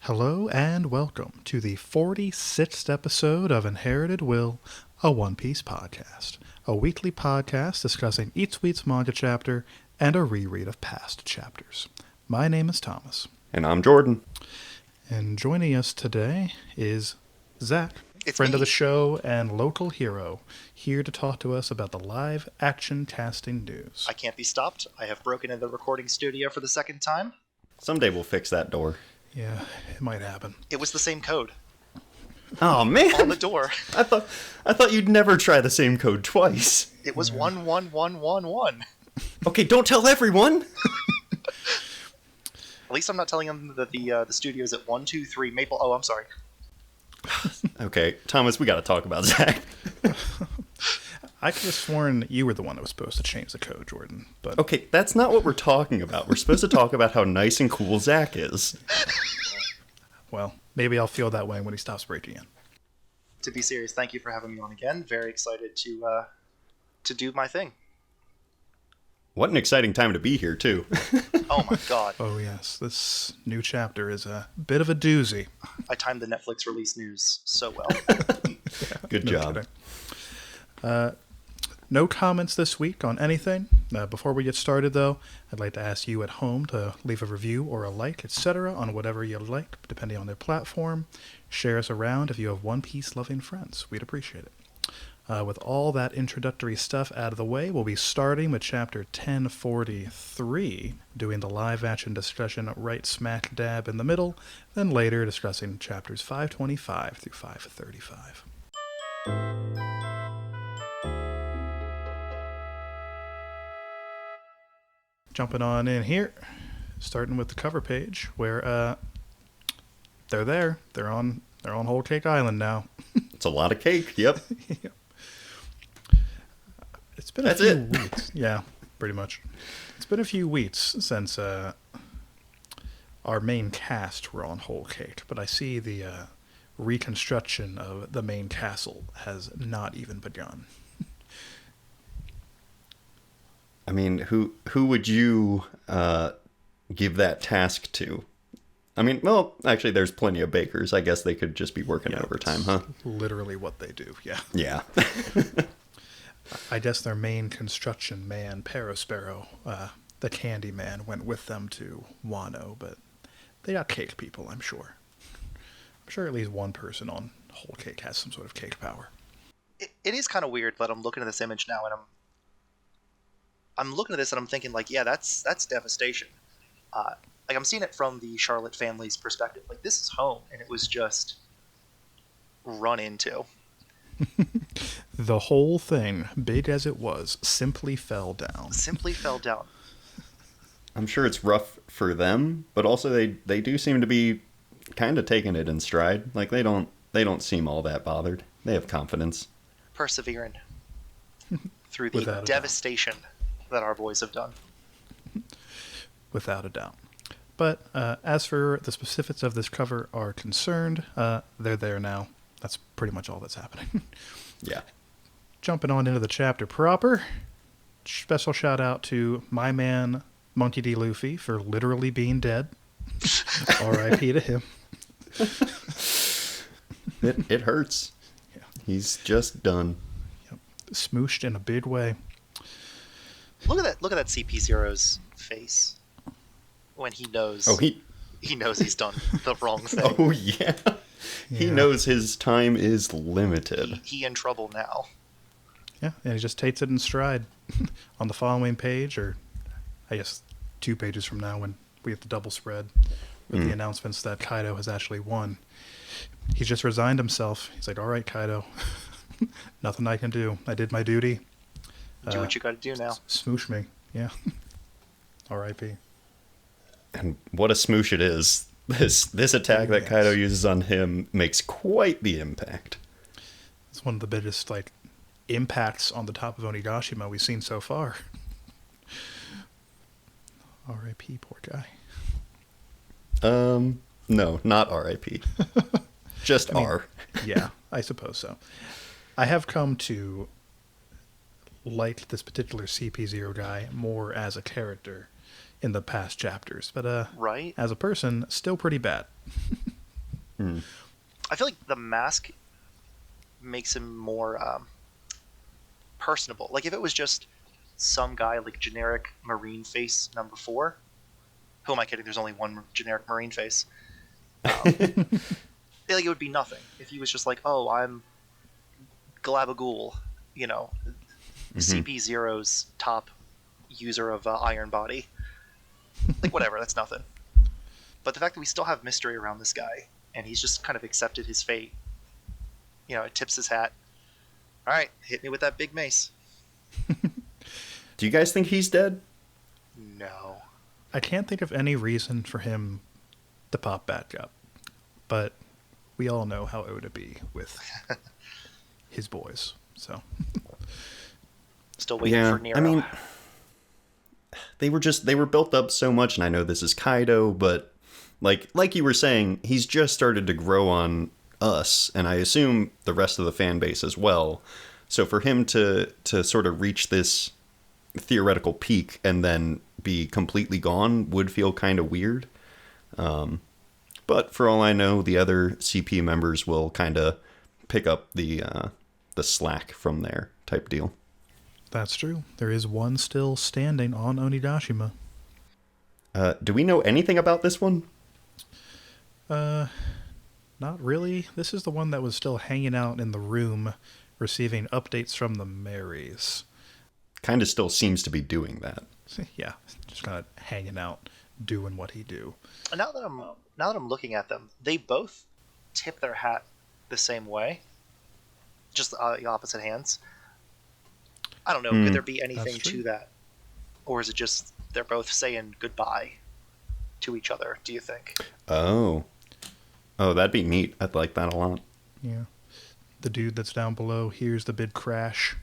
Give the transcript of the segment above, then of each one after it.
Hello and welcome to the 46th episode of Inherited Will, a One Piece podcast, a weekly podcast discussing each week's manga chapter and a reread of past chapters. My name is Thomas. And I'm Jordan. And joining us today is Zach, It's friend me. of the show and local hero, here to talk to us about the live action casting news. I can't be stopped. I have broken into the recording studio for the second time. Someday we'll fix that door. Yeah, it might happen. It was the same code Oh man! on the door. I thought you'd never try the same code twice. It was 11111. Okay, don't tell everyone. At least I'm not telling them that the studio's at 123 Maple. Oh, I'm sorry. Okay, Thomas, we got to talk about Zach. I could have sworn you were the one that was supposed to change the code, Jordan. But Okay, that's not what we're talking about. We're supposed to talk about how nice and cool Zach is. well, maybe I'll feel that way when he stops breaking in. To be serious, thank you for having me on again. Very excited to do my thing. What an exciting time to be here, too. Oh my god. Oh yes, this new chapter is a bit of a doozy. I timed the Netflix release news so well. Good No job. kidding. No comments this week on anything. Before we get started, though, I'd like to ask you at home to leave a review or a like, etc. on whatever you like, depending on their platform. Share us around if you have One Piece loving friends. We'd appreciate it. With all that introductory stuff out of the way, we'll be starting with Chapter 1043, doing the live action discussion right smack dab in the middle, then later discussing Chapters 525 through 535. Jumping on in here, starting with the cover page, where they're there. They're on Whole Cake Island now. It's a lot of cake, yep. It's been a That's few it. weeks. Yeah, pretty much. It's been a few weeks since our main cast were on Whole Cake, but I see the reconstruction of the main castle has not even begun. I mean, who would you give that task to? I mean, well, actually, there's plenty of bakers. I guess they could just be working overtime, huh? Literally what they do, yeah. Yeah. I guess their main construction man, Parasparrow, the candy man, went with them to Wano, but they got cake people, I'm sure. I'm sure at least one person on Whole Cake has some sort of cake power. It is kind of weird that I'm looking at this image now and I'm looking at this and I'm thinking like, yeah, that's devastation. Like I'm seeing it from the Charlotte family's perspective. Like this is home, and it was just run into. The whole thing, big as it was, simply fell down. Simply fell down. I'm sure it's rough for them, but also they do seem to be kind of taking it in stride. Like they don't seem all that bothered. They have confidence. Persevering through the Without a doubt. devastation that our boys have done. Without a doubt. But as for the specifics of this cover are concerned, they're there now. That's pretty much all that's happening. Yeah. Jumping on into the chapter proper, special shout out to my man, Monkey D. Luffy, for literally being dead. R.I.P. to him. It hurts. Yeah. He's just done. Yep. Smooshed in a big way. Look at that CP0's face when he knows. Oh, he knows he's done the wrong thing. Oh yeah. He Yeah. knows his time is limited. He in trouble now. Yeah, and he just takes it in stride. On the following page, or I guess 2 pages from now when we have the double spread with the announcements that Kaido has actually won, he's just resigned himself. He's like, all right, Kaido, nothing I can do. I did my duty. Do what you got to do now. Smoosh me. Yeah. R.I.P. And what a smoosh it is. This attack that Yes. Kaido uses on him makes quite the impact. It's one of the biggest, impacts on the top of Onigashima we've seen so far. R.I.P. Poor guy. No, not R.I.P. Just R. Yeah, I suppose so. I have come to like this particular CP0 guy more as a character in the past chapters, but Right? as a person, still pretty bad. I feel like the mask makes him more personable. Like if it was just some guy like generic Marine face number 4, who am I kidding? There's only one generic Marine face. Like it would be nothing if he was just like, oh, I'm Glabagool, you know, CP0's top user of Iron Body. Like whatever, that's nothing. But the fact that we still have mystery around this guy, and he's just kind of accepted his fate, you know, it tips his hat. All right, hit me with that big mace. Do you guys think he's dead? No. I can't think of any reason for him to pop back up, but we all know how Oda be with his boys, so. Still waiting for Nero. I mean, they were built up so much, and I know this is Kaido, but like you were saying, he's just started to grow on us, and I assume the rest of the fan base as well. So for him to sort of reach this theoretical peak and then be completely gone would feel kind of weird. But for all I know, the other CP members will kind of pick up the slack from there type deal. That's true. There is one still standing on Onigashima. Do we know anything about this one? Not really. This is the one that was still hanging out in the room, receiving updates from the Marys. Kind of still seems to be doing that. Yeah, just kind of hanging out, doing what he do. Now that I'm looking at them, they both tip their hat the same way, just the opposite hands. I don't know. Could there be anything to that, or is it just they're both saying goodbye to each other? Do you think? Oh, that'd be neat. I'd like that a lot. Yeah, the dude that's down below hears the big crash,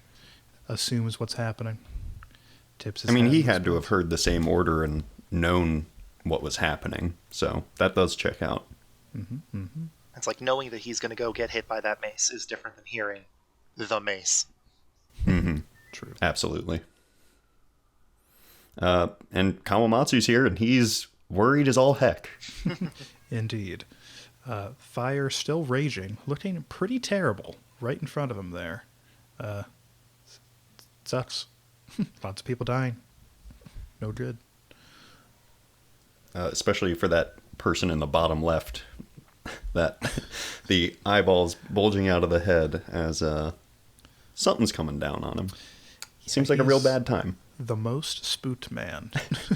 assumes what's happening, tips his hat. He had to have heard the same order and known what was happening, so that does check out. It's like knowing that he's going to go get hit by that mace is different than hearing the mace. True. Absolutely. And Kawamatsu's here, and he's worried as all heck. Indeed. Fire still raging, looking pretty terrible right in front of him there. Sucks. Lots of people dying. No good. Especially for that person in the bottom left. That the eyeballs bulging out of the head as something's coming down on him. Seems like a real bad time. The most spooked man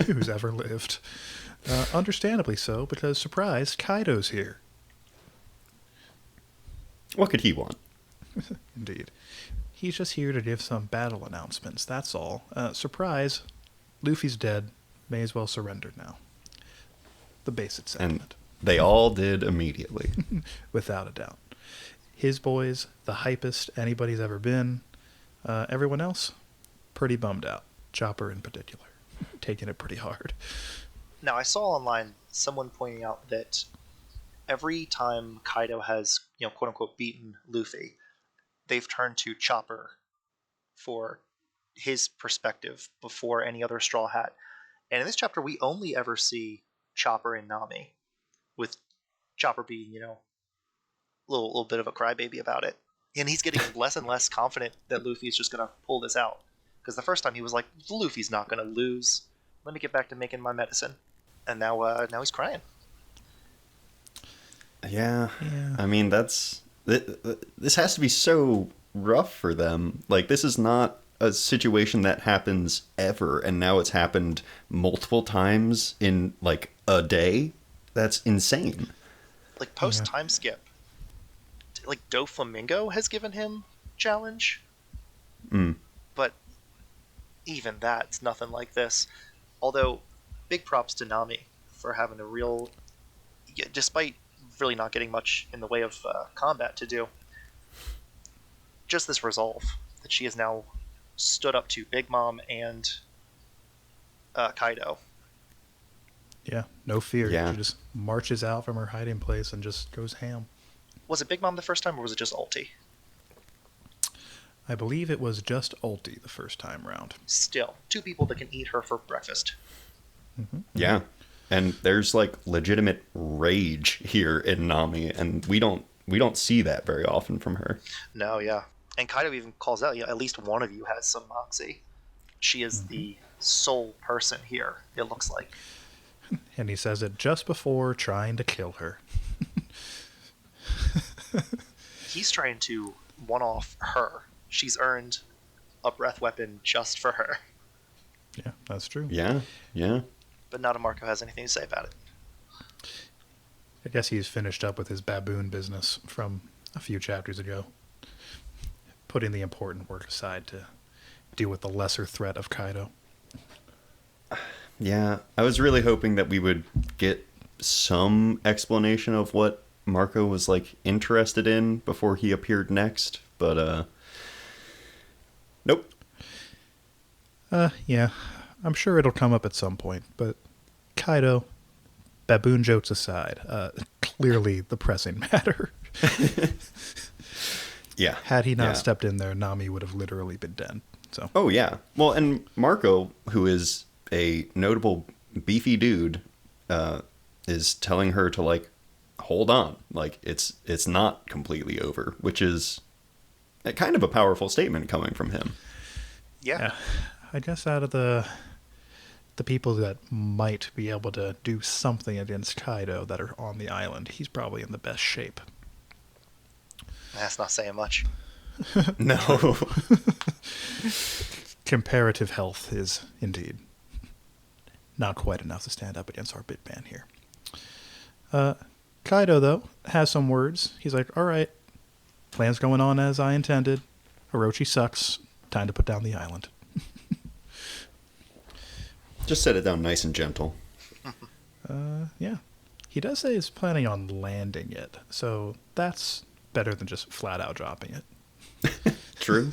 who's ever lived. Understandably so, because, surprise, Kaido's here. What could he want? Indeed. He's just here to give some battle announcements, that's all. Surprise, Luffy's dead. May as well surrender now. The basic sentiment. And they all did immediately. Without a doubt. His boys, the hypest anybody's ever been. Everyone else, pretty bummed out. Chopper in particular. Taking it pretty hard. Now, I saw online someone pointing out that every time Kaido has, quote-unquote, beaten Luffy, they've turned to Chopper for his perspective before any other Straw Hat. And in this chapter, we only ever see Chopper and Nami, with Chopper being, a little bit of a crybaby about it. And he's getting less and less confident that Luffy's just going to pull this out. Because the first time he was like, Luffy's not going to lose. Let me get back to making my medicine. And now he's crying. Yeah. This has to be so rough for them. Like, this is not a situation that happens ever, and now it's happened multiple times in, like, a day. That's insane. Like, post-time skip, like, Doflamingo has given him challenge. But even that's nothing like this. Although, big props to Nami for having a real... Despite really not getting much in the way of combat to do, just this resolve that she has now stood up to Big Mom and Kaido. Yeah, no fear. Yeah. She just marches out from her hiding place and just goes ham. Was it Big Mom the first time, or was it just Ulti? I believe it was just Ulti the first time round. Still, 2 people that can eat her for breakfast. Yeah. And there's like legitimate rage here in Nami, and we don't see that very often from her. No, yeah. And Kaido even calls out, at least one of you has some moxie. She is the sole person here, it looks like. And he says it just before trying to kill her. He's trying to one-off her. She's earned a breath weapon just for her. Yeah, that's true. Yeah. But none of Marco has anything to say about it. I guess he's finished up with his baboon business from a few chapters ago, putting the important work aside to deal with the lesser threat of Kaido. Yeah, I was really hoping that we would get some explanation of what Marco was like interested in before he appeared next, but nope. Yeah, I'm sure it'll come up at some point, but Kaido, baboon jokes aside, clearly the pressing matter. Yeah. Had he not stepped in there, Nami would have literally been dead. So. Oh yeah. Well, and Marco, who is a notable beefy dude, is telling her to like hold on, like it's not completely over, which is a kind of a powerful statement coming from him. Yeah. I guess out of the people that might be able to do something against Kaido that are on the island, he's probably in the best shape. That's not saying much. No. Comparative health is indeed not quite enough to stand up against our big man here. Kaido, though, has some words. He's like, all right, plan's going on as I intended. Orochi sucks. Time to put down the island. Just set it down nice and gentle. Yeah. He does say he's planning on landing it, so that's better than just flat out dropping it. True.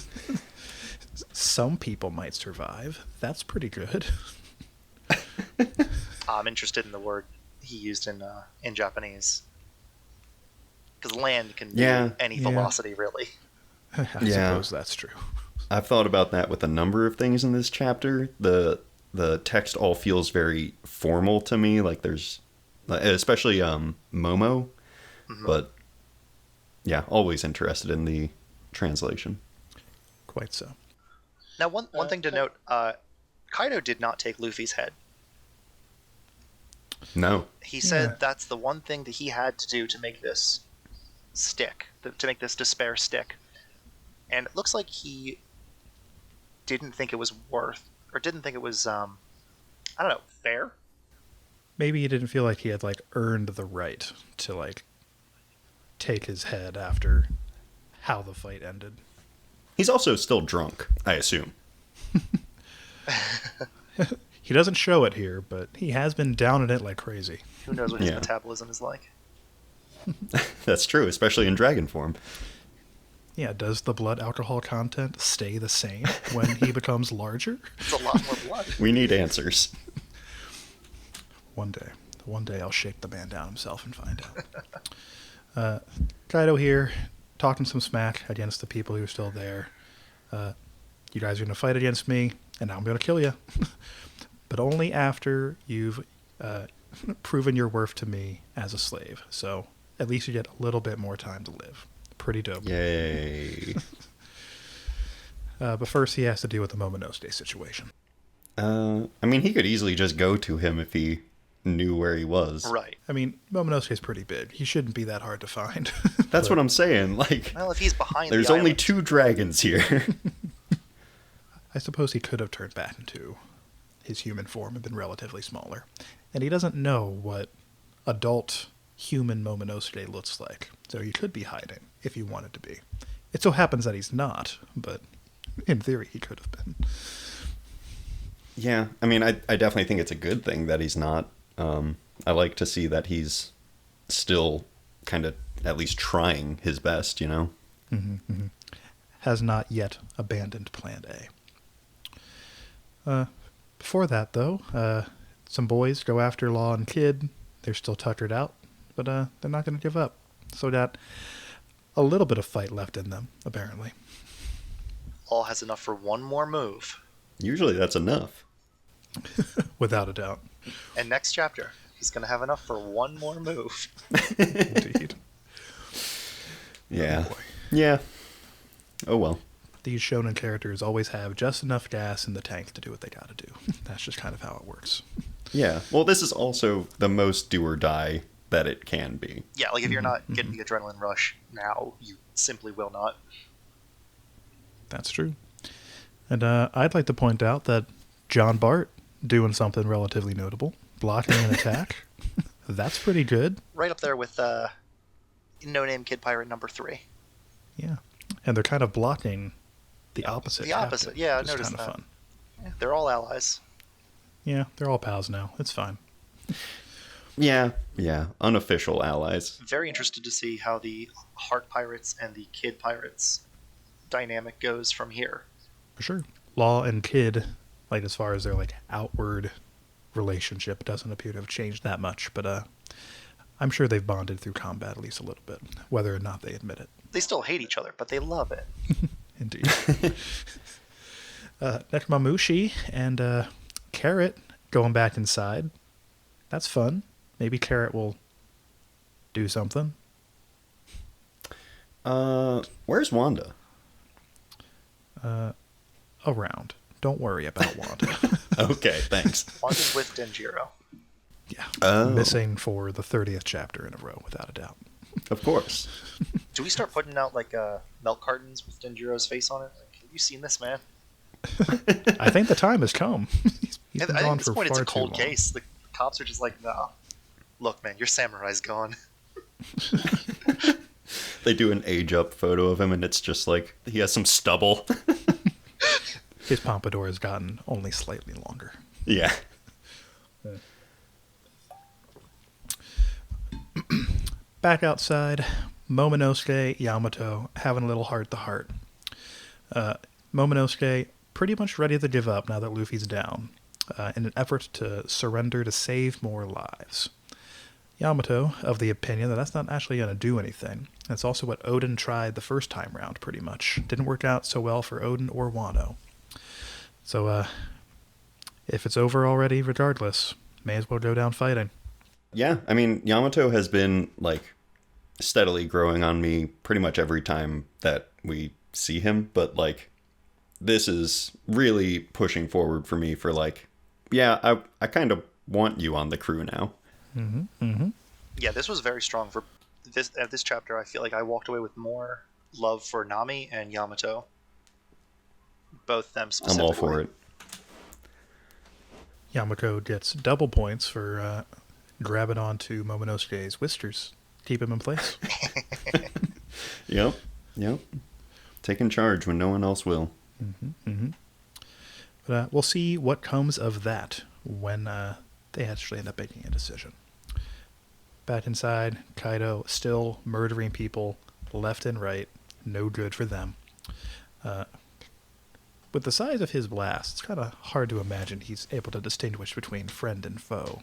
Some people might survive. That's pretty good. I'm interested in the word he used in Japanese. Because land can be any velocity, really. I suppose that's true. I've thought about that with a number of things in this chapter. The text all feels very formal to me, like there's, especially Momo, Mm-hmm. but yeah, always interested in the translation. Quite so. Now, one thing to note, Kaido did not take Luffy's head. No. He said that's the one thing that he had to do to make this stick, to make this despair stick. And it looks like he didn't think it was didn't think it was, I don't know, fair? Maybe he didn't feel like he had, like, earned the right to, like, take his head after how the fight ended. He's also still drunk, I assume. He doesn't show it here, but he has been down in it like crazy. Who knows what his metabolism is like? That's true, especially in dragon form. Yeah, does the blood alcohol content stay the same when he becomes larger? It's a lot more blood. We need answers. One day I'll shake the man down himself and find out. Kaido here, talking some smack against the people who are still there. You guys are going to fight against me, and I'm going to kill you. But only after you've proven your worth to me as a slave. So at least you get a little bit more time to live. Pretty dope. Yay. But first he has to deal with the Momonosuke situation. I mean, he could easily just go to him if he knew where he was. Right. I mean, Momonosuke's pretty big. He shouldn't be that hard to find. That's what I'm saying. Like, Well, if he's behind there's the only island. 2 dragons here. I suppose he could have turned back into his human form and been relatively smaller. And he doesn't know what adult human Momonosuke looks like. So he could be hiding if he wanted to be. It so happens that he's not, but in theory he could have been. Yeah, I mean, I definitely think it's a good thing that he's not. I like to see that he's still kind of at least trying his best, you know? Has not yet abandoned Plan A. Before that, though, some boys go after Law and Kid. They're still tuckered out, but they're not going to give up. So got a little bit of fight left in them, apparently. All has enough for one more move. Usually that's enough. Without a doubt. And next chapter. He's going to have enough for one more move. Indeed. Yeah. Oh, boy. Yeah. Oh well. These shonen characters always have just enough gas in the tank to do what they gotta do. That's just kind of how it works. Yeah. Well, this is also the most do or die that it can be. Yeah, like if you're not getting the adrenaline rush now, you simply will not. That's true. And I'd like to point out that John Bart doing something relatively notable, blocking an attack. That's pretty good. Right up there with No Name Kid Pirate number 3. Yeah. And they're kind of blocking the opposite. The opposite, captain, yeah, I which is noticed kind of that. fun. Yeah, they're all allies. Yeah, they're all pals now. It's fine. Yeah. Yeah. Unofficial allies. Very interested to see how the Heart Pirates and the Kid Pirates dynamic goes from here. For sure. Law and Kid, like as far as their like outward relationship, doesn't appear to have changed that much, but I'm sure they've bonded through combat at least a little bit, whether or not they admit it. They still hate each other, but they love it. Indeed. Nekamamushi and Carrot going back inside. That's fun. Maybe Carrot will do something. Where's Wanda? Around. Don't worry about Wanda. Okay, thanks. Wanda's with Denjiro. Yeah. Oh. Missing for the 30th chapter in a row, without a doubt. Of course. Do we start putting out like milk cartons with Denjiro's face on it? Like, have you seen this, man? I think the time has come. He's I been think gone at this for point it's far a too cold long. case. The cops are just like, nah. Look, man, your samurai's gone. They do an age up photo of him and it's just like he has some stubble. His pompadour has gotten only slightly longer. Yeah. Back outside, Momonosuke, Yamato having a little heart-to-heart. Momonosuke pretty much ready to give up now that Luffy's down, in an effort to surrender to save more lives. Yamato of the opinion that that's not actually going to do anything. That's also what Odin tried the first time round, pretty much. Didn't work out so well for Odin or Wano. So, if it's over already, regardless, may as well go down fighting. Yeah, I mean, Yamato has been, like, steadily growing on me pretty much every time that we see him, but, like, this is really pushing forward for me for, like, yeah, I kind of want you on the crew now. Yeah, this was very strong for this. At this chapter, I feel like I walked away with more love for Nami and Yamato. Both them I'm specifically. all for it. Yamato gets double points for grabbing onto Momonosuke's whiskers. Keep him in place. Yep. Taking charge when no one else will. But we'll see what comes of that when they actually end up making a decision. Back inside, Kaido still murdering people left and right. No good for them. With the size of his blast, it's kind of hard to imagine he's able to distinguish between friend and foe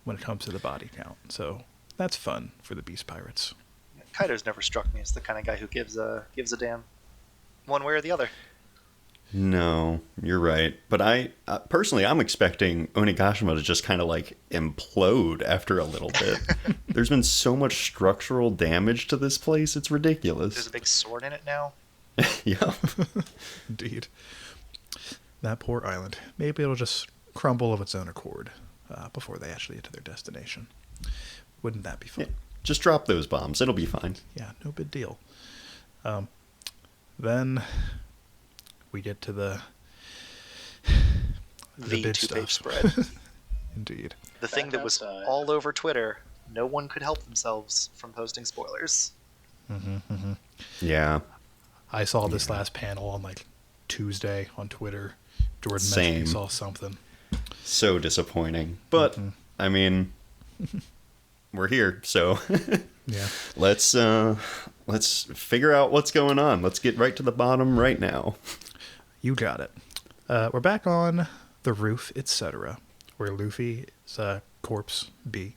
when it comes to the body count. So that's fun for the Beast Pirates. Kaido's never struck me as the kind of guy who gives a damn, one way or the other. No, you're right. But I personally, I'm expecting Onigashima to just kind of like implode after a little bit. There's been so much structural damage to this place; it's ridiculous. There's a big sword in it now. Yeah. Indeed. That poor island. Maybe it'll just crumble of its own accord before they actually get to their destination. Wouldn't that be fun? Yeah. Just drop those bombs; it'll be fine. Yeah, no big deal. Then we get to the big two-page stuff. spread. Indeed. The thing that was all over Twitter. No one could help themselves from posting spoilers. Yeah. I saw this last panel on like Tuesday on Twitter. Jordan mentioned Same. he saw something. So disappointing. But I mean, we're here, so Yeah. let's figure out what's going on. Let's get right to the bottom right now. You got it. We're back on the roof, etc., where Luffy's corpse B,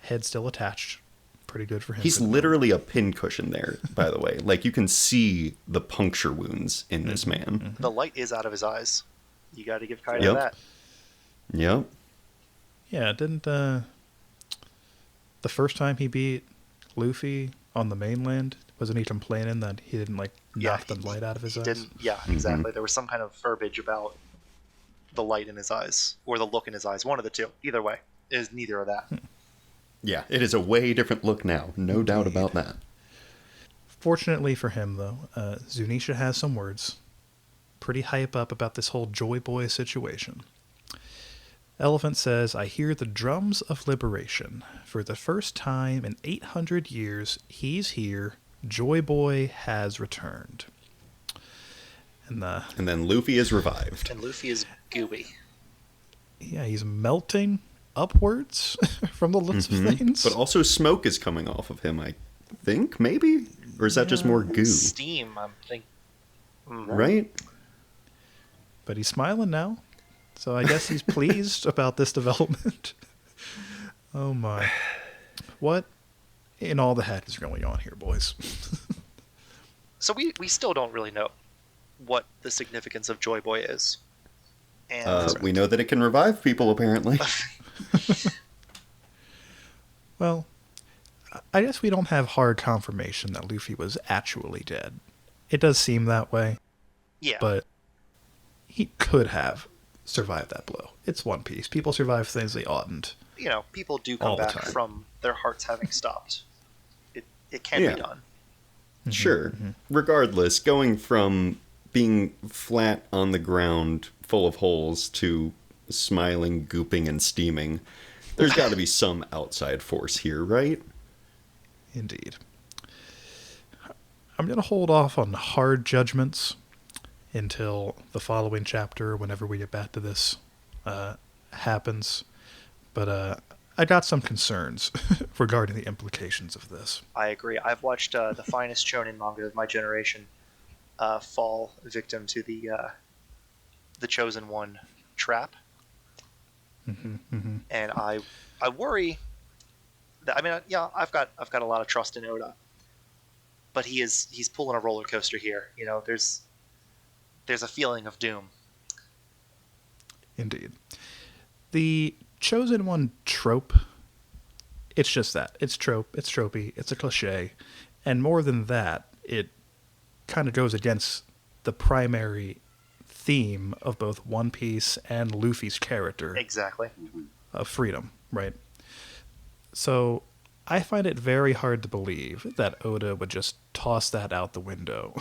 head still attached. Pretty good for him. He's for the literally a pincushion there, by the way. Like, you can see the puncture wounds in this man. The light is out of his eyes. You got to give Kaido Yep. that. Yep. Yeah, didn't the first time he beat Luffy on the mainland, wasn't he complaining that he didn't like knock the light out of his eyes? Didn't. Yeah, exactly. There was some kind of verbiage about the light in his eyes or the look in his eyes. One of the two. Either way, it is neither of that. Yeah, it is a way different look now. No doubt about that. Fortunately for him, though, Zunisha has some words. Pretty hype up about this whole Joy Boy situation. Elephant says, I hear the drums of liberation. For the first time in 800 years, he's here. Joy Boy has returned. And then Luffy is revived. And Luffy is gooey. Yeah, he's melting upwards from the looks of things. But also smoke is coming off of him, I think, maybe? Or is that just more goo? Steam, I'm thinking. Right? But he's smiling now. So I guess he's pleased about this development. Oh my. What in all the heck is going on here, boys? So we still don't really know what the significance of Joy Boy is. And We know that it can revive people, apparently. Well, I guess we don't have hard confirmation that Luffy was actually dead. It does seem that way, yeah, but he could have survived that blow. It's One Piece. People survive things they oughtn't. you know, people do all come the back time. from their hearts having stopped. It can be done. Sure. Regardless, going from being flat on the ground, full of holes, to smiling, gooping, and steaming, there's got to be some outside force here, right? Indeed. I'm going to hold off on hard judgments until the following chapter, whenever we get back to this, happens. But I got some concerns regarding the implications of this. I agree. I've watched the finest shonen manga of my generation fall victim to the Chosen One trap, and I worry that, I mean, yeah, I've got a lot of trust in Oda, but he's pulling a roller coaster here. You know, there's a feeling of doom. Indeed. The Chosen One trope, it's just that. It's trope, it's tropey, it's a cliche. And more than that, it kind of goes against the primary theme of both One Piece and Luffy's character. Exactly. Of freedom, right? So I find it very hard to believe that Oda would just toss that out the window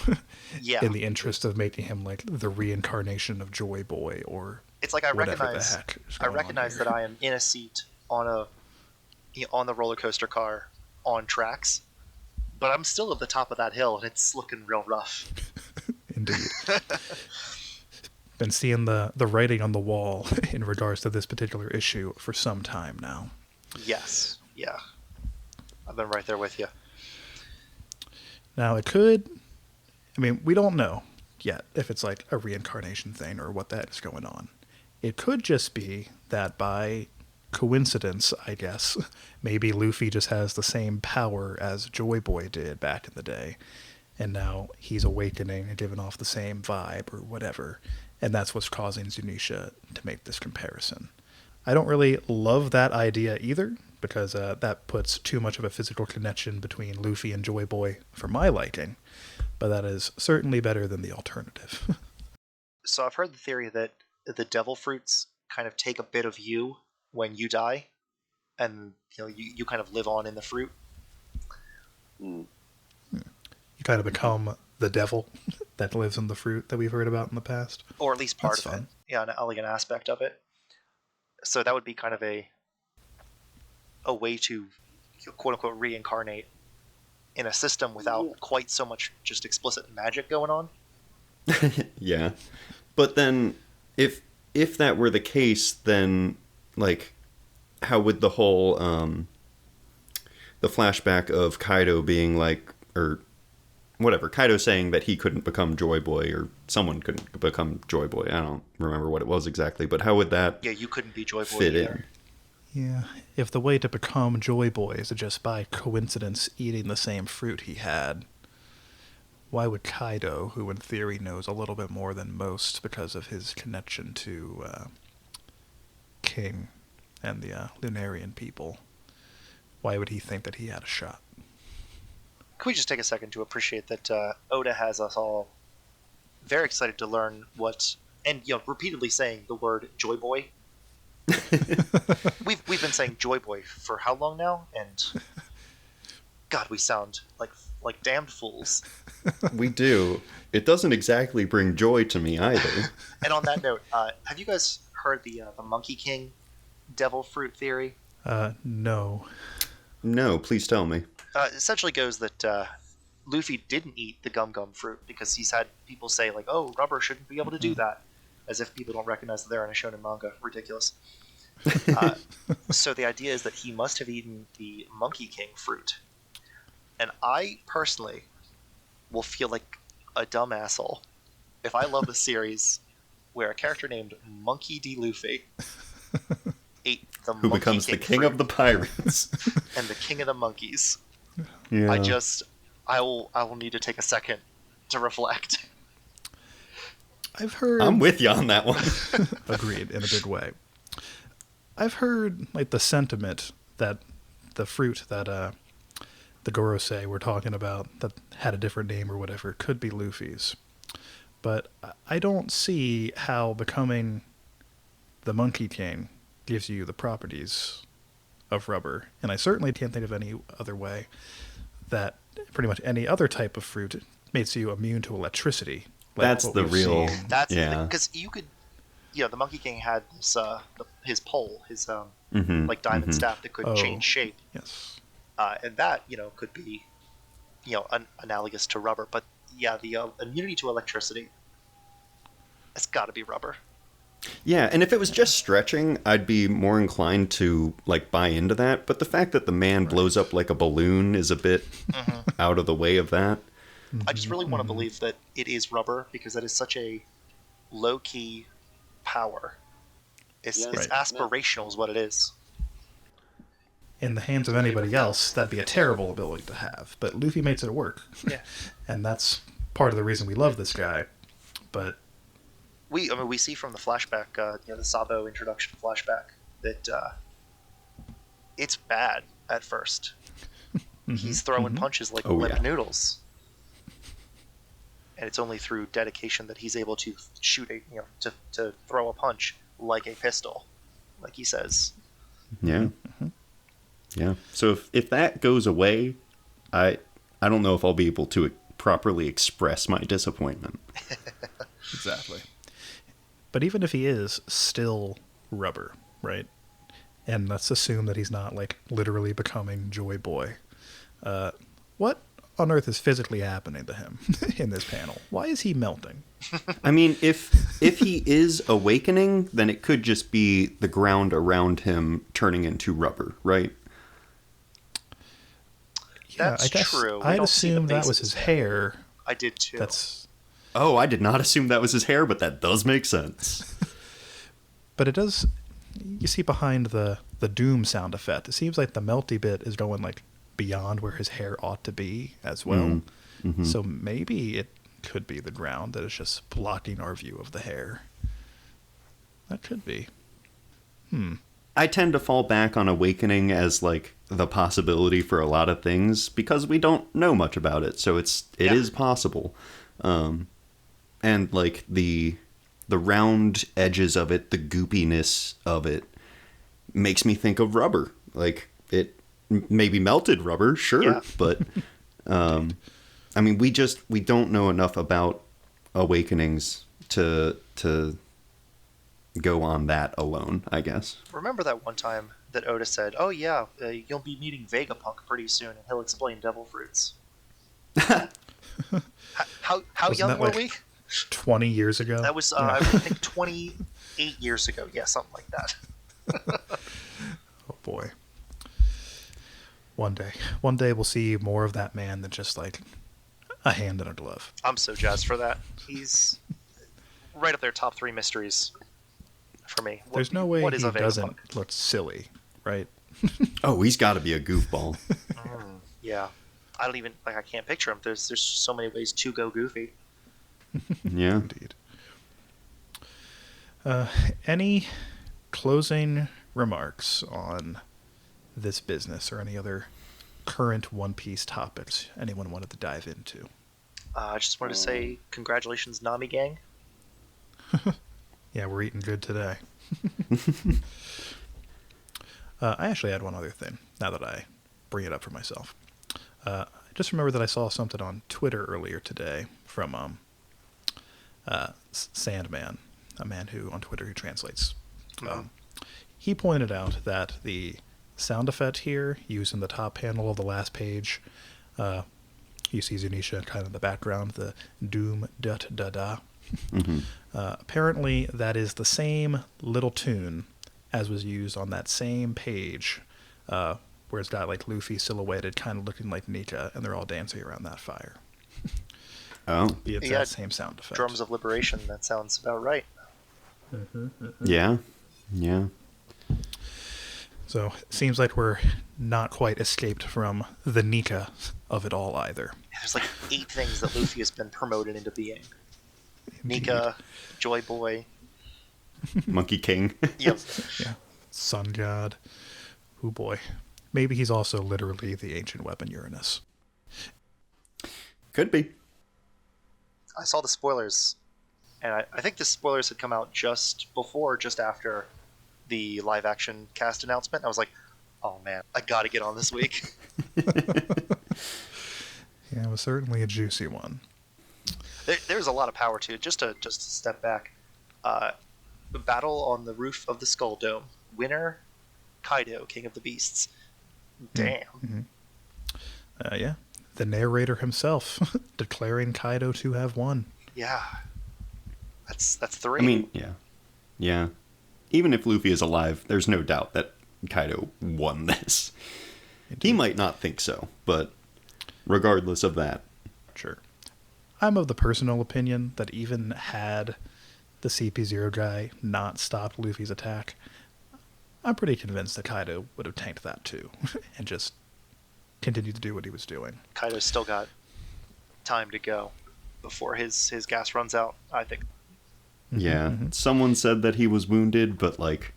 Yeah. in the interest of making him like the reincarnation of Joy Boy or It's like I whatever recognize the heck is going on that here. I am in a seat on the roller coaster car on tracks, but I'm still at the top of that hill and it's looking real rough. Indeed. Been seeing the writing on the wall in regards to this particular issue for some time now. Yes. Yeah. I've been right there with you. Now it could, I mean, we don't know yet if it's like a reincarnation thing or what that is going on. It could just be that by coincidence, I guess, maybe Luffy just has the same power as Joy Boy did back in the day, and now he's awakening and giving off the same vibe or whatever, and that's what's causing Zunisha to make this comparison. I don't really love that idea either, because that puts too much of a physical connection between Luffy and Joy Boy for my liking, but that is certainly better than the alternative. So I've heard the theory that the devil fruits kind of take a bit of you when you die, and you kind of live on in the fruit. You kind of become the devil that lives in the fruit that we've heard about in the past. Or at least part That's of fun. it. Yeah, an elegant aspect of it. So that would be kind of a way to quote unquote reincarnate in a system without quite so much just explicit magic going on. Yeah. But then if that were the case, then like how would the whole the flashback of Kaido being like, or whatever, Kaido saying that he couldn't become Joy Boy, or someone couldn't become Joy Boy. I don't remember what it was exactly, but how would that Yeah, you couldn't be Joy Boy fit either. in? Yeah, if the way to become Joy Boy is just by coincidence eating the same fruit he had, why would Kaido, who in theory knows a little bit more than most because of his connection to King and the Lunarian people, Why would he think that he had a shot? Can we just take a second to appreciate that Oda has us all very excited to learn what, and repeatedly saying the word Joy Boy. We've been saying Joy Boy for how long now? And God, we sound like damned fools. We do. It doesn't exactly bring joy to me either. And on that note, have you guys heard the Monkey King devil fruit theory? No. No, please tell me. Essentially goes that Luffy didn't eat the gum gum fruit because he's had people say like, "Oh, rubber shouldn't be able to do that," as if people don't recognize that they're in a shonen manga. Ridiculous. So the idea is that he must have eaten the Monkey King fruit, and I personally will feel like a dumb asshole if I love the series where a character named Monkey D. Luffy ate the Who Monkey becomes King the king fruit of the pirates. and the king of the monkeys. Yeah. I will need to take a second to reflect. I've heard... I'm with you on that one. Agreed, in a big way. I've heard like the sentiment that the fruit that the Gorosei were talking about that had a different name or whatever could be Luffy's. But I don't see how becoming the Monkey King gives you the properties of rubber. And I certainly can't think of any other way that pretty much any other type of fruit makes you immune to electricity. Like That's what the we've real... seen. That's Yeah. because you could, the Monkey King had this his pole, his Mhm, like diamond mhm. staff that could change shape, Yes. and that could be analogous to rubber. But yeah, the immunity to electricity, it's got to be rubber. Yeah, and if it was just stretching, I'd be more inclined to like buy into that. But the fact that the man blows up like a balloon is a bit out of the way of that. I just really want to believe that it is rubber because that is such a low key power. It's Right. aspirational, is what it is. In the hands of anybody else, that'd be a terrible ability to have. But Luffy makes it work. Yeah. And that's part of the reason we love this guy. But We see from the flashback, the Sabo introduction flashback, that it's bad at first. He's throwing punches like limp noodles, and it's only through dedication that he's able to shoot to throw a punch like a pistol, like he says. Yeah. Yeah. So if that goes away, I don't know if I'll be able to properly express my disappointment. exactly. But even if he is still rubber, right? And let's assume that he's not like literally becoming Joy Boy. What on earth is physically happening to him in this panel? Why is he melting? I mean, if he is awakening, then it could just be the ground around him turning into rubber, right? Yeah, That's I guess true. We I'd don't see the assume that base was of his his hair. I did too. Oh, I did not assume that was his hair, but that does make sense. But it does. You see behind the doom sound effect, it seems like the melty bit is going like beyond where his hair ought to be as well. Mm-hmm. So maybe it could be the ground that is just blocking our view of the hair. That could be. I tend to fall back on awakening as like the possibility for a lot of things because we don't know much about it, so it is possible. And like the round edges of it, the goopiness of it makes me think of rubber. Like it maybe melted rubber, sure, Yeah. but I mean we don't know enough about awakenings to go on that alone, I guess. Remember that one time that Oda said, "Oh yeah, you'll be meeting Vegapunk pretty soon, and he'll explain devil fruits." How Wasn't young that, were like, we? 20 years ago? That was I think 28 years ago. Yeah, something like that. Oh boy. One day we'll see more of that man than just like a hand in a glove. I'm so jazzed for that. He's right up there, top 3 mysteries for me. There's no way what he is a Vegapunk? doesn't look silly, right? Oh, he's got to be a goofball. Yeah, I don't even I can't picture him. There's so many ways to go goofy. Yeah. Indeed. Any closing remarks on this business or any other current One Piece topics anyone wanted to dive into? I just wanted to say congratulations, Nami Gang. Yeah, we're eating good today. I actually had one other thing, now that I bring it up for myself. I just remember that I saw something on Twitter earlier today from Sandman, a man who on Twitter who translates. He pointed out that the sound effect here, used in the top panel of the last page, you see Zunisha kind of in the background, the doom dut da da. Apparently, that is the same little tune as was used on that same page, where it's got like Luffy silhouetted, kind of looking like Nika, and they're all dancing around that fire. Oh, It's that same sound effect. Drums of Liberation. That sounds about right. yeah. So it seems like we're not quite escaped from the Nika of it all either. There's like 8 things that Luffy has been promoted into being. Nika, Joy Boy. Monkey King. Yep. Yeah. Sun God. Oh boy. Maybe he's also literally the ancient weapon Uranus. Could be. I saw the spoilers, and I think the spoilers had come out just before, just after the live-action cast announcement. I was like, oh man, I gotta get on this week. Yeah, it was certainly a juicy one. There's a lot of power to it. Just to step back, the battle on the roof of the Skull Dome. Winner, Kaido, King of the Beasts. Damn. Yeah. The narrator himself declaring Kaido to have won. Yeah. That's 3. I mean, yeah. Even if Luffy is alive, there's no doubt that Kaido won this. Indeed. He might not think so, but regardless of that. Sure. I'm of the personal opinion that even had the CP0 guy not stopped Luffy's attack, I'm pretty convinced that Kaido would have tanked that too, and just continued to do what he was doing. Kaido's still got time to go before his gas runs out, I think. Yeah, someone said that he was wounded, but, like,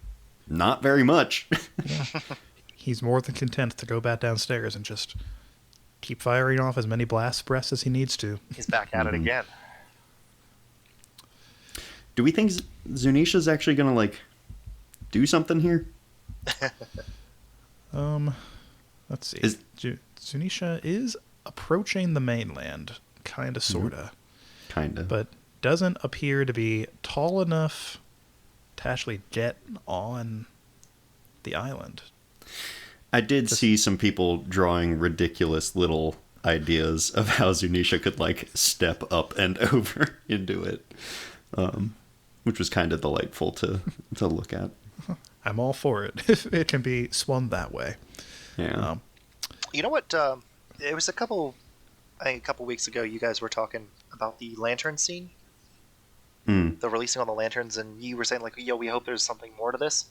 not very much. Yeah. He's more than content to go back downstairs and just keep firing off as many blast breaths as he needs to. He's back at it again. Do we think Zunisha's actually gonna, like, do something here? Let's see. Zunisha is approaching the mainland, kinda, sorta. Kinda. But doesn't appear to be tall enough to actually get on the island. I did see some people drawing ridiculous little ideas of how Zunisha could, like, step up and over into it, which was kind of delightful to look at. I'm all for it if it can be swung that way. Yeah. You know what? It was a couple weeks ago. You guys were talking about the lantern scene, the releasing all the lanterns, and you were saying like, "Yo, we hope there's something more to this."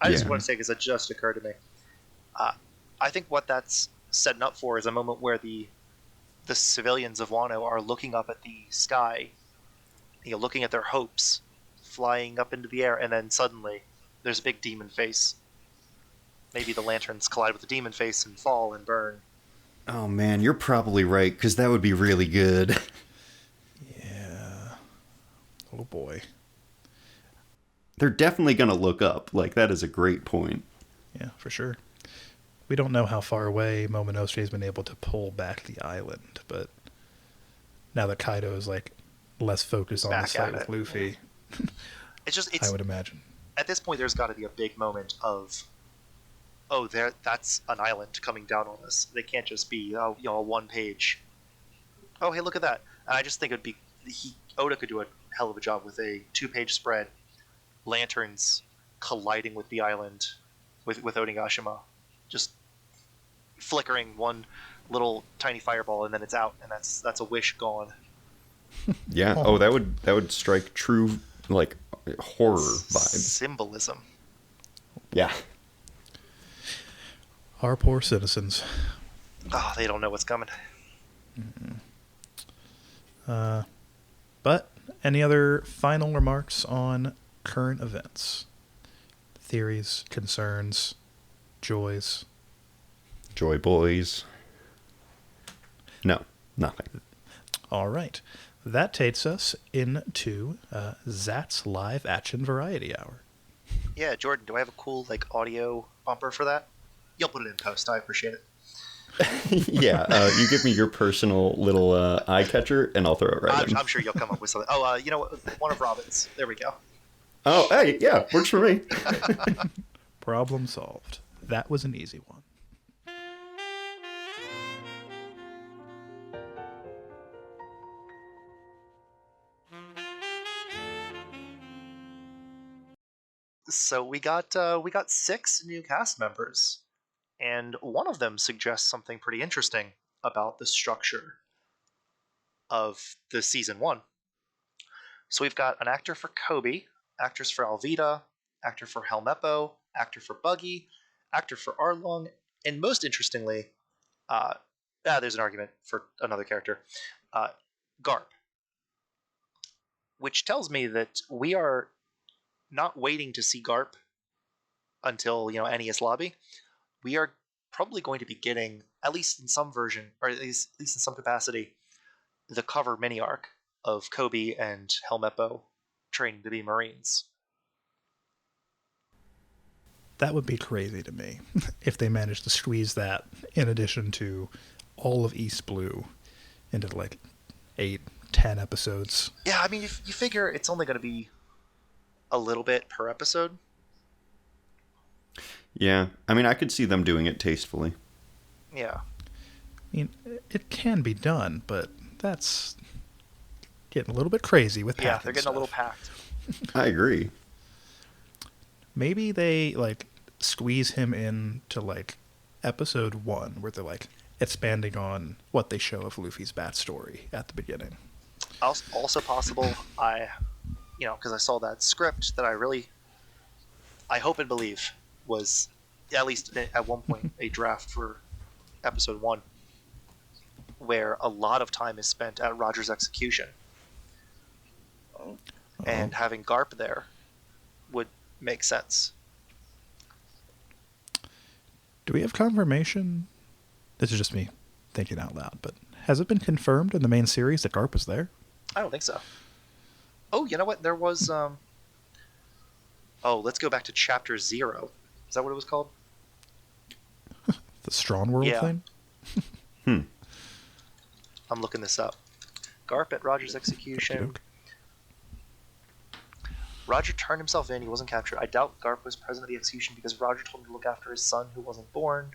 I just want to say, because it just occurred to me. I think what that's setting up for is a moment where the civilians of Wano are looking up at the sky, looking at their hopes flying up into the air, and then suddenly there's a big demon face. Maybe the lanterns collide with the demon face and fall and burn. Oh man, you're probably right, because that would be really good. Yeah. Oh boy. They're definitely going to look up. Like, that is a great point. Yeah, for sure. We don't know how far away Momonosuke has been able to pull back the island, but now that Kaido is like less focused on the fight with Luffy, it's I would imagine. At this point, there's got to be a big moment of, that's an island coming down on us. They can't just be a one page. Oh, hey, look at that! And I just think it'd be Oda could do a hell of a job with a 2-page spread, lanterns colliding with the island, with Onigashima, just flickering one little tiny fireball, and then it's out, and that's a wish gone. Yeah. Oh, that would strike true, like, horror vibes. Symbolism. Yeah. Our poor citizens. Oh, they don't know what's coming. But any other final remarks on current events? Theories, concerns, joys, Joy Boys. No, nothing. All right. That takes us into Zat's live action variety hour. Yeah, Jordan, do I have a cool like audio bumper for that? You'll put it in post. I appreciate it. Yeah, you give me your personal little eye catcher, and I'll throw it right in. I'm sure you'll come up with something. Oh, you know what? One of Robin's. There we go. Oh, hey, yeah, works for me. Problem solved. That was an easy one. So we got 6 new cast members, and one of them suggests something pretty interesting about the structure of the season 1. So we've got an actor for Coby, actors for Alvida, actor for Hemeppo, actor for Buggy, actor for Arlong, and most interestingly, there's an argument for another character, Garp, which tells me that we are not waiting to see Garp until NES Lobby. We are probably going to be getting, at least in some version, or at least in some capacity, the cover mini arc of Coby and Hemeppo training to be Marines. That would be crazy to me if they managed to squeeze that in addition to all of East Blue into like 8-10 episodes. Yeah, I mean, you figure it's only going to be a little bit per episode. Yeah, I mean, I could see them doing it tastefully. Yeah. I mean, it can be done, but that's getting a little bit crazy with Yeah, path they're and getting stuff. a little packed. I agree. Maybe they like squeeze him into like episode 1 where they're like expanding on what they show of Luffy's backstory at the beginning. Also possible, because I saw that script that I hope and believe was, at least at one point, a draft for episode 1, where a lot of time is spent at Roger's execution. And having Garp there would make sense. Do we have confirmation? This is just me thinking out loud, but has it been confirmed in the main series that Garp was there? I don't think so. Oh, you know what? There was. Let's go back to Chapter 0. Is that what it was called? The Strong World Yeah. thing? I'm looking this up. Garp at Roger's execution. Okey-doke. Roger turned himself in. He wasn't captured. I doubt Garp was present at the execution because Roger told him to look after his son who wasn't born.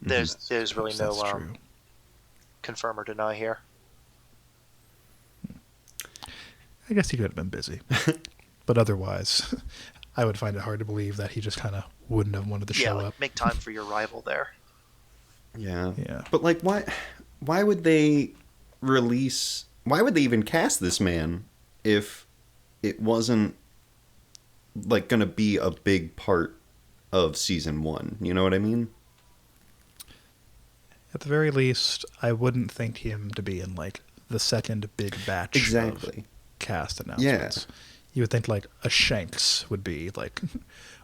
There's really no That's true. confirm or deny here. I guess he could have been busy. But otherwise, I would find it hard to believe that he just kind of wouldn't have wanted to show up. Make time for your rival there. Yeah. Yeah. But like, why would they release? Why would they even cast this man if it wasn't like going to be a big part of season 1? You know what I mean? At the very least, I wouldn't think him to be in like the second big batch Exactly. of cast announcements. Yeah. You would think like a Shanks would be like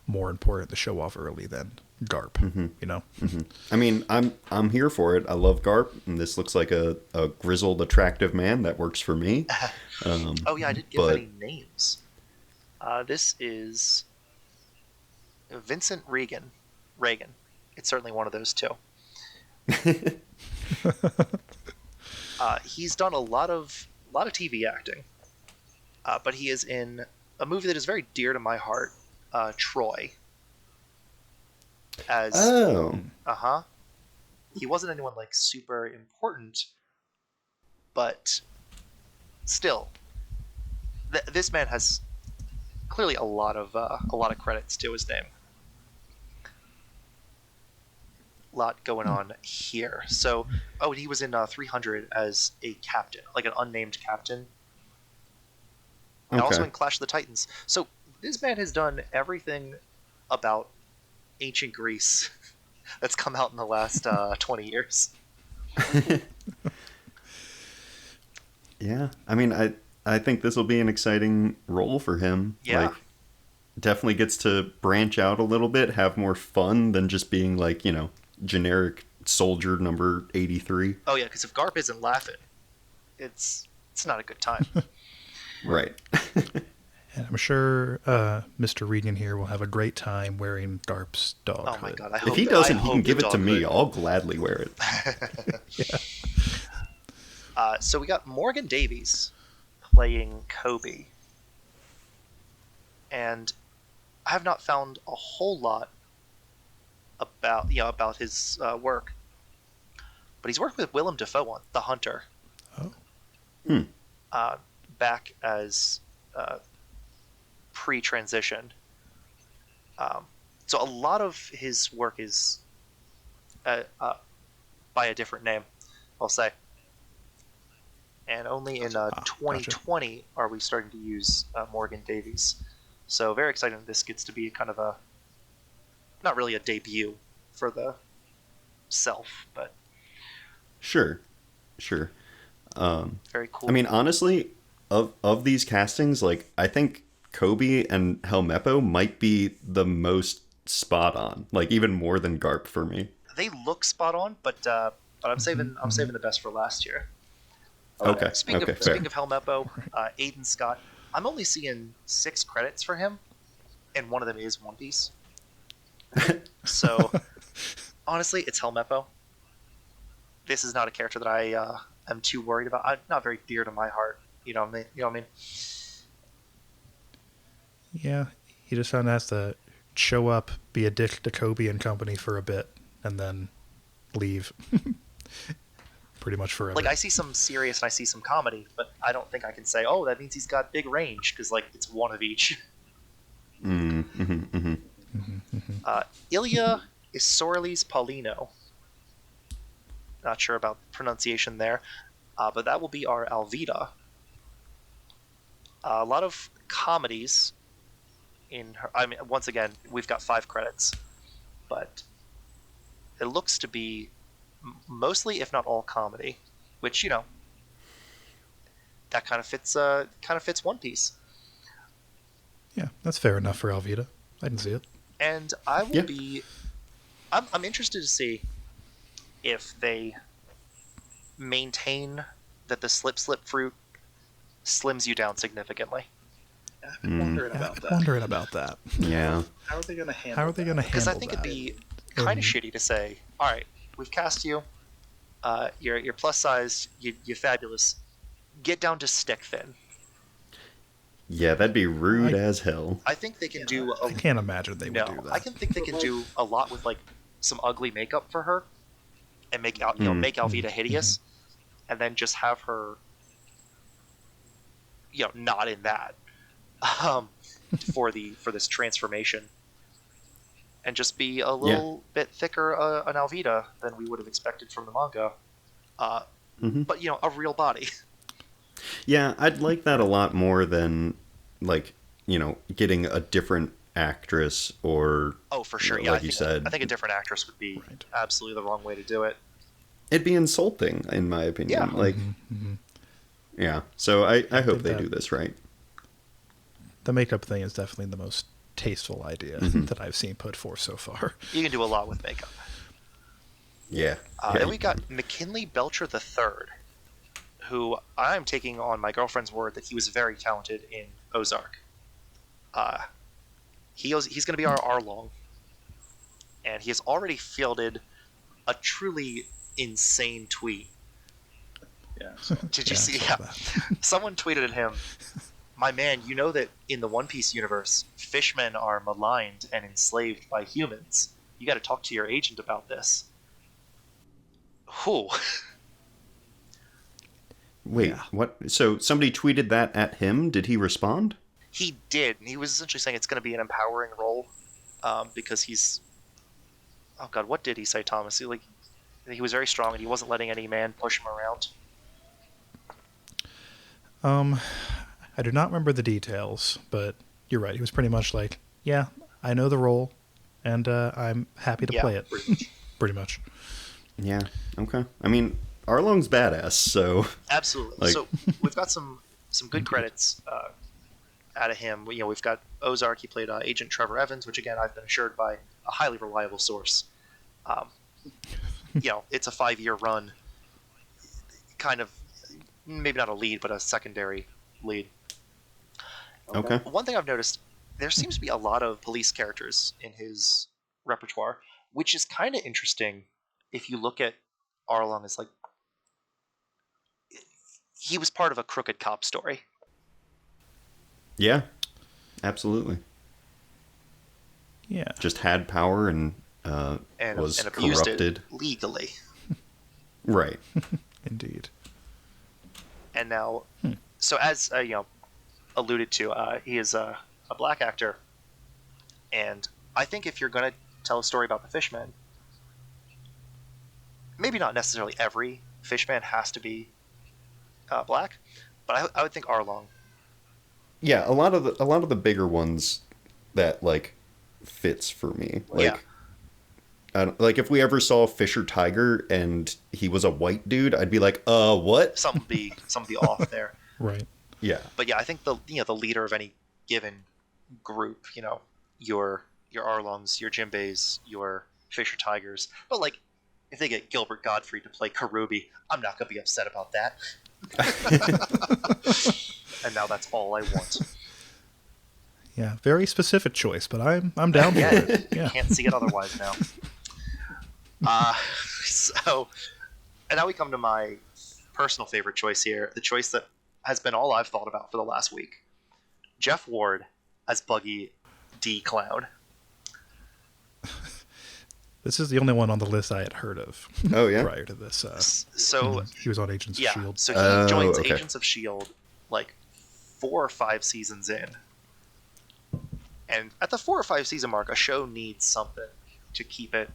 more important to show off early than Garp, you know? I mean, I'm here for it. I love Garp, and this looks like a grizzled, attractive man that works for me. I didn't give any names. This is Vincent Regan. It's certainly one of those two. He's done a lot of TV acting, but he is in a movie that is very dear to my heart, Troy. He wasn't anyone like super important, but still, this man has clearly a lot of credits to his name. Lot going on here. So, and he was in 300 as a captain, like an unnamed captain. And also in Clash of the Titans. So this man has done everything about ancient Greece that's come out in the last 20 years. Yeah, I mean, I think this will be an exciting role for him. Yeah. Like, definitely gets to branch out a little bit, have more fun than just being like, generic soldier number 83. Oh yeah, because if Garp isn't laughing, it's not a good time. Right. And I'm sure Mr. Regan here will have a great time wearing Garp's dog Oh my hood. god! I hope If he doesn't, I he hope can the give it to dog me. hood- I'll gladly wear it. So we got Morgan Davies playing Coby, and I have not found a whole lot about his work, but he's worked with Willem Dafoe on The Hunter. Oh. Back as pre-transition. So a lot of his work is by a different name, I'll say. And only in 2020 are we starting to use Morgan Davies. So very exciting this gets to be kind of a, not really a debut for the self, but Sure. very cool. I mean, honestly, of these castings, like, I think Coby and Hemeppo might be the most spot on, like, even more than Garp for me. They look spot on, but I'm saving the best for last year. Okay. Speaking fair. of Hemeppo, Aiden Scott, I'm only seeing 6 credits for him, and one of them is One Piece. So, honestly, it's Hemeppo. This is not a character that I am too worried about. I'm not very dear to my heart. You know what I mean? Yeah, he just kind of has to show up, be a dick to Coby and company for a bit, and then leave. Pretty much forever. Like, I see some serious and I see some comedy, but I don't think I can say, oh, that means he's got big range, because, like, it's one of each. Ilya Isorlis Paulino. Not sure about pronunciation there, but that will be our Alvida. A lot of comedies in her. I mean, once again, we've got 5 credits, but it looks to be mostly, if not all, comedy, which, that kind of fits One Piece. Yeah, that's fair enough for Alvida. I can see it. And I will be. I'm interested to see if they maintain that the slip fruit slims you down significantly. I've been wondering about that. Wondering about that. Yeah. How are they going to handle How are they going to handle Because that? I think it'd be kind of shitty to say, all right, we've cast you. You're plus sized. You're fabulous. Get down to stick thin. Yeah, that'd be rude as hell. I think they can do. I can't imagine they would do that. I can think they can do a lot with, like, some ugly makeup for her, and make Alvida hideous, and then just have her, not in that, for this transformation, and just be a little bit thicker an Alvida than we would have expected from the manga, but a real body. Yeah, I'd like that a lot more than, like, getting a different actress or... Oh, for sure. Like you said. I think a different actress would be absolutely the wrong way to do it. It'd be insulting, in my opinion. Yeah. Like, yeah. So I hope they do this right. The makeup thing is definitely the most tasteful idea that I've seen put forth so far. You can do a lot with makeup. Yeah. Then we got McKinley Belcher III, who I'm taking on my girlfriend's word that he was very talented in Ozark. He's going to be our Arlong, and he has already fielded a truly insane tweet. Yeah. Did you see? I saw Yeah. Someone tweeted at him, "My man, you know that in the One Piece universe, fishmen are maligned and enslaved by humans. You got to talk to your agent about this." Who? Wait, what? So somebody tweeted that at him? Did he respond? He did. He was essentially saying it's going to be an empowering role, because he's. Oh God, what did he say, Thomas? He was very strong and he wasn't letting any man push him around. I do not remember the details, but you're right. He was pretty much like, yeah, I know the role, and I'm happy to play it. Pretty much. Yeah. Okay. I mean, Arlong's badass, so... Absolutely. So we've got some good credits out of him. We've got Ozark. He played Agent Trevor Evans, which again I've been assured by a highly reliable source. It's a 5-year run, kind of maybe not a lead, but a secondary lead. Okay. One thing I've noticed, there seems to be a lot of police characters in his repertoire, which is kind of interesting if you look at Arlong as like he was part of a crooked cop story. Yeah, absolutely. Yeah. Just had power and was and abused corrupted. it legally. Right. Indeed. And now, so as alluded to, he is a black actor, and I think if you're going to tell a story about the Fishman, maybe not necessarily every Fishman has to be black, but I would think Arlong. Yeah, a lot of the bigger ones that like fits for me. Like, like if we ever saw Fisher Tiger and he was a white dude, I'd be like, what? Some would be off there. Right. Yeah. But yeah, I think the leader of any given group, your Arlongs, your Jinbeis, your Fisher Tigers, but like if they get Gilbert Gottfried to play Karubi, I'm not gonna be upset about that. And now that's all I want. Yeah, very specific choice, but I'm down for it. Yeah. Can't see it otherwise now. So, and now we come to my personal favorite choice here, the choice that has been all I've thought about for the last week. Jeff Ward as Buggy D. Clown. This is the only one on the list I had heard of. Oh, yeah? Prior to this. So he was on Agents of S.H.I.E.L.D. So he joins okay. Agents of S.H.I.E.L.D. like 4 or 5 seasons in. And at the 4 or 5 season mark, a show needs something to keep it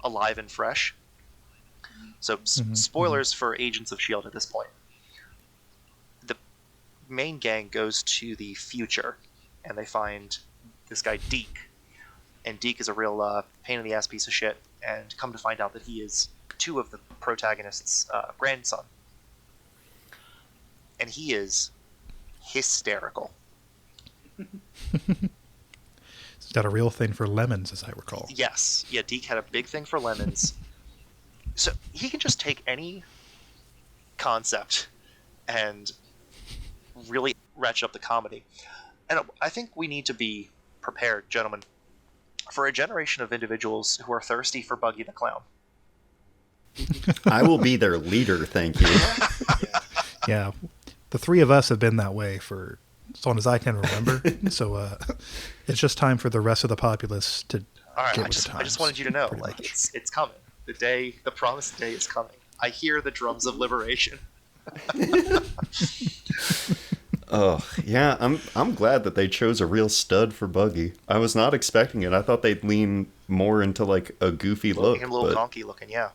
alive and fresh. So spoilers for Agents of S.H.I.E.L.D. at this point. The main gang goes to the future, and they find this guy Deke. And Deke is a real pain in the ass piece of shit, and come to find out that he is 2 of the protagonists' grandson. And he is hysterical. He's got a real thing for lemons, as I recall. Yes. Yeah, Deke had a big thing for lemons. So he can just take any concept and really ratchet up the comedy. And I think we need to be prepared, gentlemen, for a generation of individuals who are thirsty for Buggy the Clown. I will be their leader, thank you. Yeah. The 3 of us have been that way for as long as I can remember. So it's just time for the rest of the populace to All right, get I with the just times. wanted you to know, pretty like much. it's coming. The promised day is coming. I hear the drums of liberation. Oh, yeah, I'm glad that they chose a real stud for Buggy. I was not expecting it. I thought they'd lean more into like a goofy look. A little But conky looking, yeah.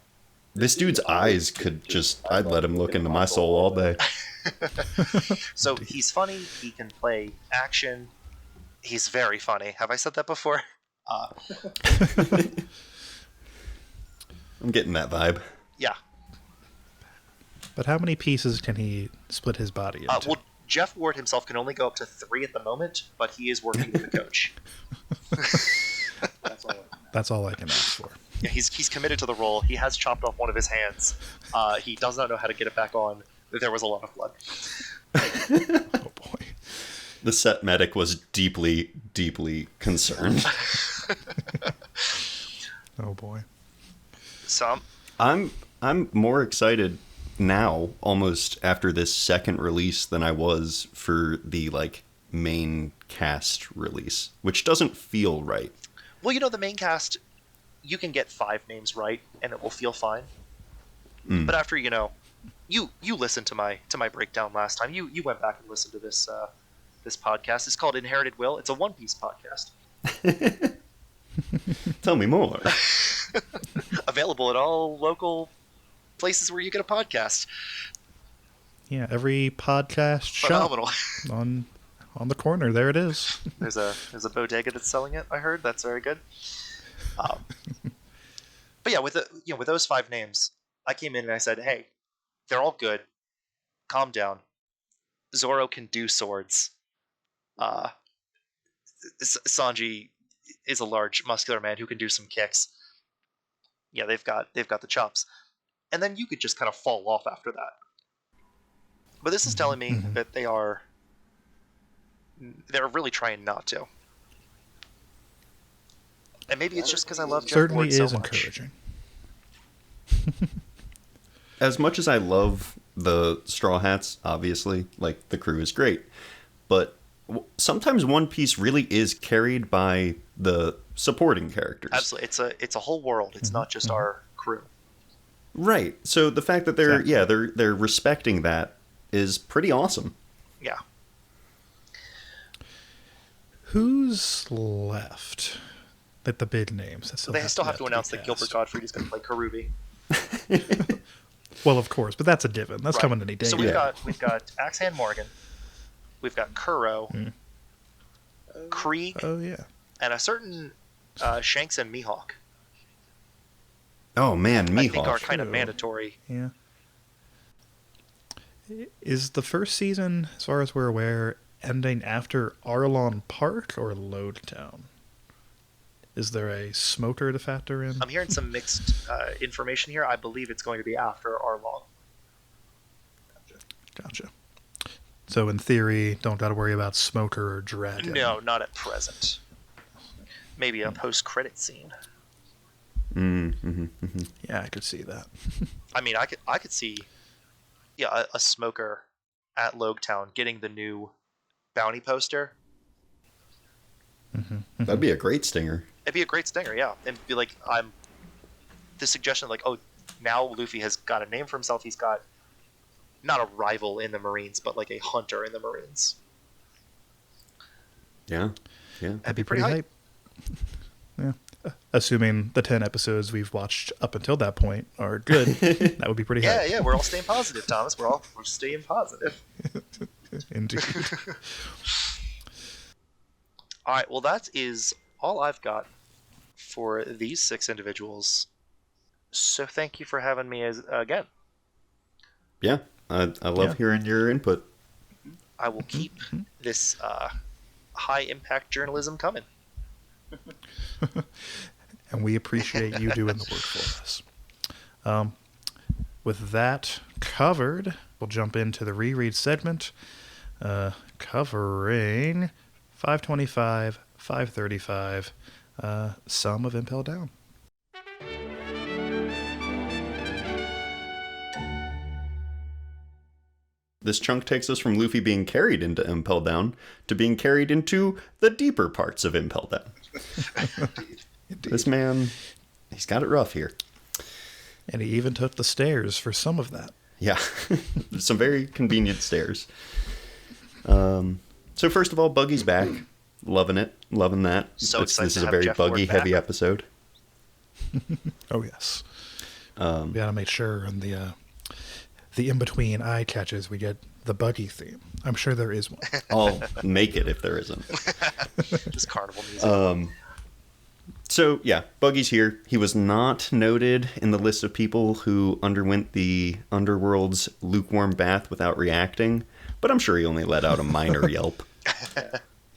this dude's eyes could just, I'd let him look into my soul all day. So he's funny. He can play action. He's very funny. Have I said that before? I'm getting that vibe. Yeah. But how many pieces can he split his body into? Well, Jeff Ward himself can only go up to 3 at the moment, but he is working with the coach. That's all. That's all I can ask for. Yeah, he's committed to the role. He has chopped off one of his hands. He does not know how to get it back on. There was a lot of blood. Oh boy. The set medic was deeply, deeply concerned. Oh boy. So I'm more excited now, almost after this second release, than I was for the like main cast release, which doesn't feel right. well, the main cast, you can get 5 names right, and it will feel fine. Mm. But after you listened to my breakdown last time. You went back and listened to this this podcast. It's called Inherited Will. It's a One Piece podcast. Tell me more. Available at all local places where you get a podcast. Yeah, every podcast shop Phenomenal. on the corner. There it is. There's a bodega that's selling it. I heard that's very good. But yeah, with with those 5 names, I came in and I said, "Hey, they're all good. Calm down. Zoro can do swords. Uh, Sanji is a large, muscular man who can do some kicks. Yeah, they've got the chops, and then you could just kind of fall off after that. But this is telling me that they're really trying not to. And maybe it's just because I love Jeff Certainly Ward so is much. encouraging. As much as I love the Straw Hats, obviously, like, the crew is great, but sometimes One Piece really is carried by the supporting characters. Absolutely, it's a whole world. It's not just our crew. Right. So the fact that they're respecting that is pretty awesome. Yeah. Who's left? Like the big names. So they still have to announce that Gilbert Gottfried is going to play Karubi. Well, of course, but that's a given. That's Right. coming any day. So we've got Axe Hand Morgan, we've got Kuro, Krieg, Oh yeah. and a certain Shanks and Mihawk. Oh man, I think are Mihawk. kind of True. mandatory. Yeah. Is the first season, as far as we're aware, ending after Arlong Park or Lodetown? Is there a smoker to factor in? I'm hearing some mixed information here. I believe it's going to be after Arlong. Gotcha. So in theory, don't got to worry about smoker or dragon. No, not at present. Maybe a post-credit scene. Yeah, I could see that. I mean, I could see, yeah, a smoker at Logetown getting the new bounty poster. That'd be a great stinger. It'd be a great stinger, yeah. And be like, the suggestion, like, oh, now Luffy has got a name for himself. He's got not a rival in the Marines, but like a hunter in the Marines. Yeah. That'd be Pretty pretty hype. Yeah. Assuming the 10 episodes we've watched up until that point are good, that would be pretty hype. Yeah, we're all staying positive, Thomas. We're staying positive. Indeed. All right, well, that is all I've got for these 6 individuals. So thank you for having me again. Yeah. I love hearing your input. I will keep this high-impact journalism coming. And we appreciate you doing the work for us. With that covered, we'll jump into the reread segment, covering 525, 535, some of Impel Down. This chunk takes us from Luffy being carried into Impel Down to being carried into the deeper parts of Impel Down. Indeed. This man, he's got it rough here. And he even took the stairs for some of that. Yeah, some very convenient stairs. So first of all, Buggy's back. Loving it. Loving that. So excited This to is a have very Jeff Ward Buggy-heavy back. episode. Oh, yes. We gotta make sure in the in-between eye catches we get the Buggy theme. I'm sure there is one. I'll make it if there isn't. Just carnival music. So, yeah, Buggy's here. He was not noted in the list of people who underwent the Underworld's lukewarm bath without reacting, but I'm sure he only let out a minor yelp.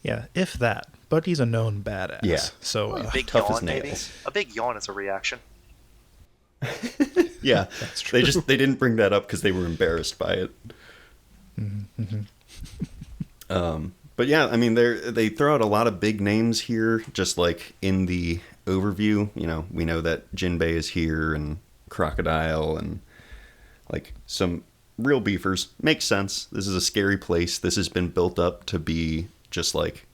Yeah, if that. Buggy's a known badass. Yeah. So, A big tough as yawn, maybe? nails. A big yawn is a reaction. Yeah, That's true. they didn't bring that up because they were embarrassed by it. But yeah, I mean, they throw out a lot of big names here, just like in the overview. You know, we know that Jinbei is here and Crocodile and like some real beefers. Makes sense. This is a scary place. This has been built up to be just like,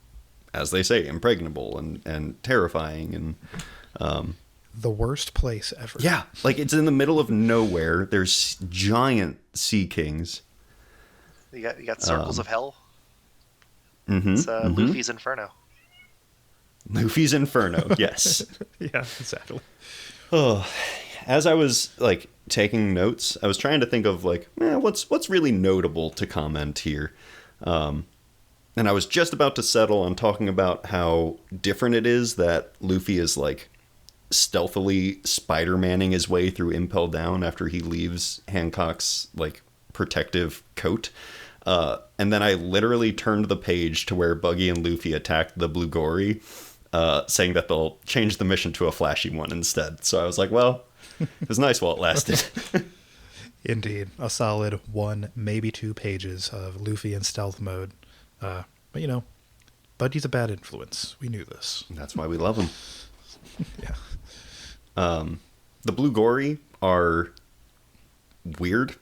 as they say, impregnable and terrifying and the worst place ever. yeah, like it's in the middle of nowhere. There's giant sea kings. You got Circles of Hell. Mm-hmm, It's Luffy's Inferno. Luffy's Inferno, yes. Yeah, exactly. Oh, as I was like taking notes, I was trying to think of like, what's really notable to comment here, and I was just about to settle on talking about how different it is that Luffy is like stealthily Spider-Manning his way through Impel Down after he leaves Hancock's like protective coat. And then I literally turned the page to where Buggy and Luffy attacked the Blue Gory, saying that they'll change the mission to a flashy one instead. So I was like, well, it was nice while it lasted. Indeed. A solid 1, maybe 2 pages of Luffy in stealth mode. But, you know, Buggy's a bad influence. We knew this. That's why we love him. Yeah. The Blue Gory are weird.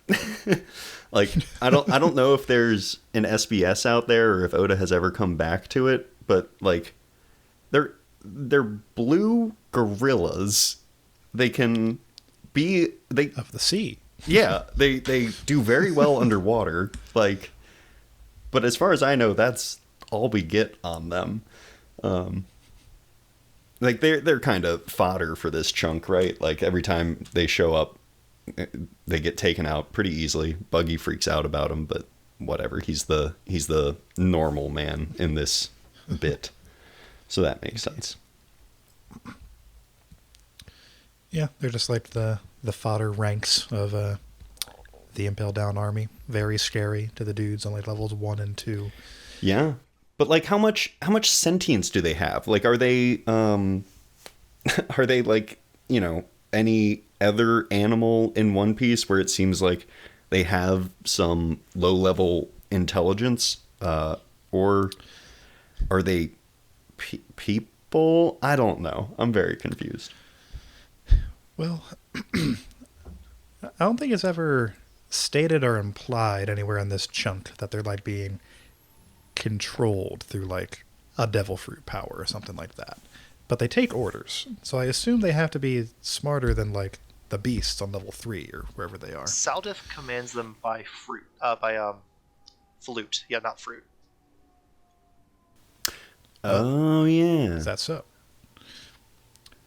Like, I don't know if there's an SBS out there or if Oda has ever come back to it, but like they're blue gorillas. They can be Of the sea. yeah, they do very well underwater. Like, but as far as I know, that's all we get on them. Like they're kind of fodder for this chunk, right? Like every time they show up, they get taken out pretty easily. Buggy freaks out about him, but whatever. He's the normal man in this bit, so that makes sense. Yeah, they're just like the fodder ranks of the Impel Down army. Very scary to the dudes on like levels 1 and 2. Yeah, but like how much sentience do they have? Like, are they like, you know, any other animal in One Piece where it seems like they have some low level intelligence, or are they people? I don't know. I'm very confused. Well, I don't think it's ever stated or implied anywhere in this chunk that they're like being controlled through like a devil fruit power or something like that. But they take orders, so I assume they have to be smarter than like the beasts on level 3 or wherever they are. Saldeth commands them by flute. Yeah, not fruit. Oh yeah. Is that so? I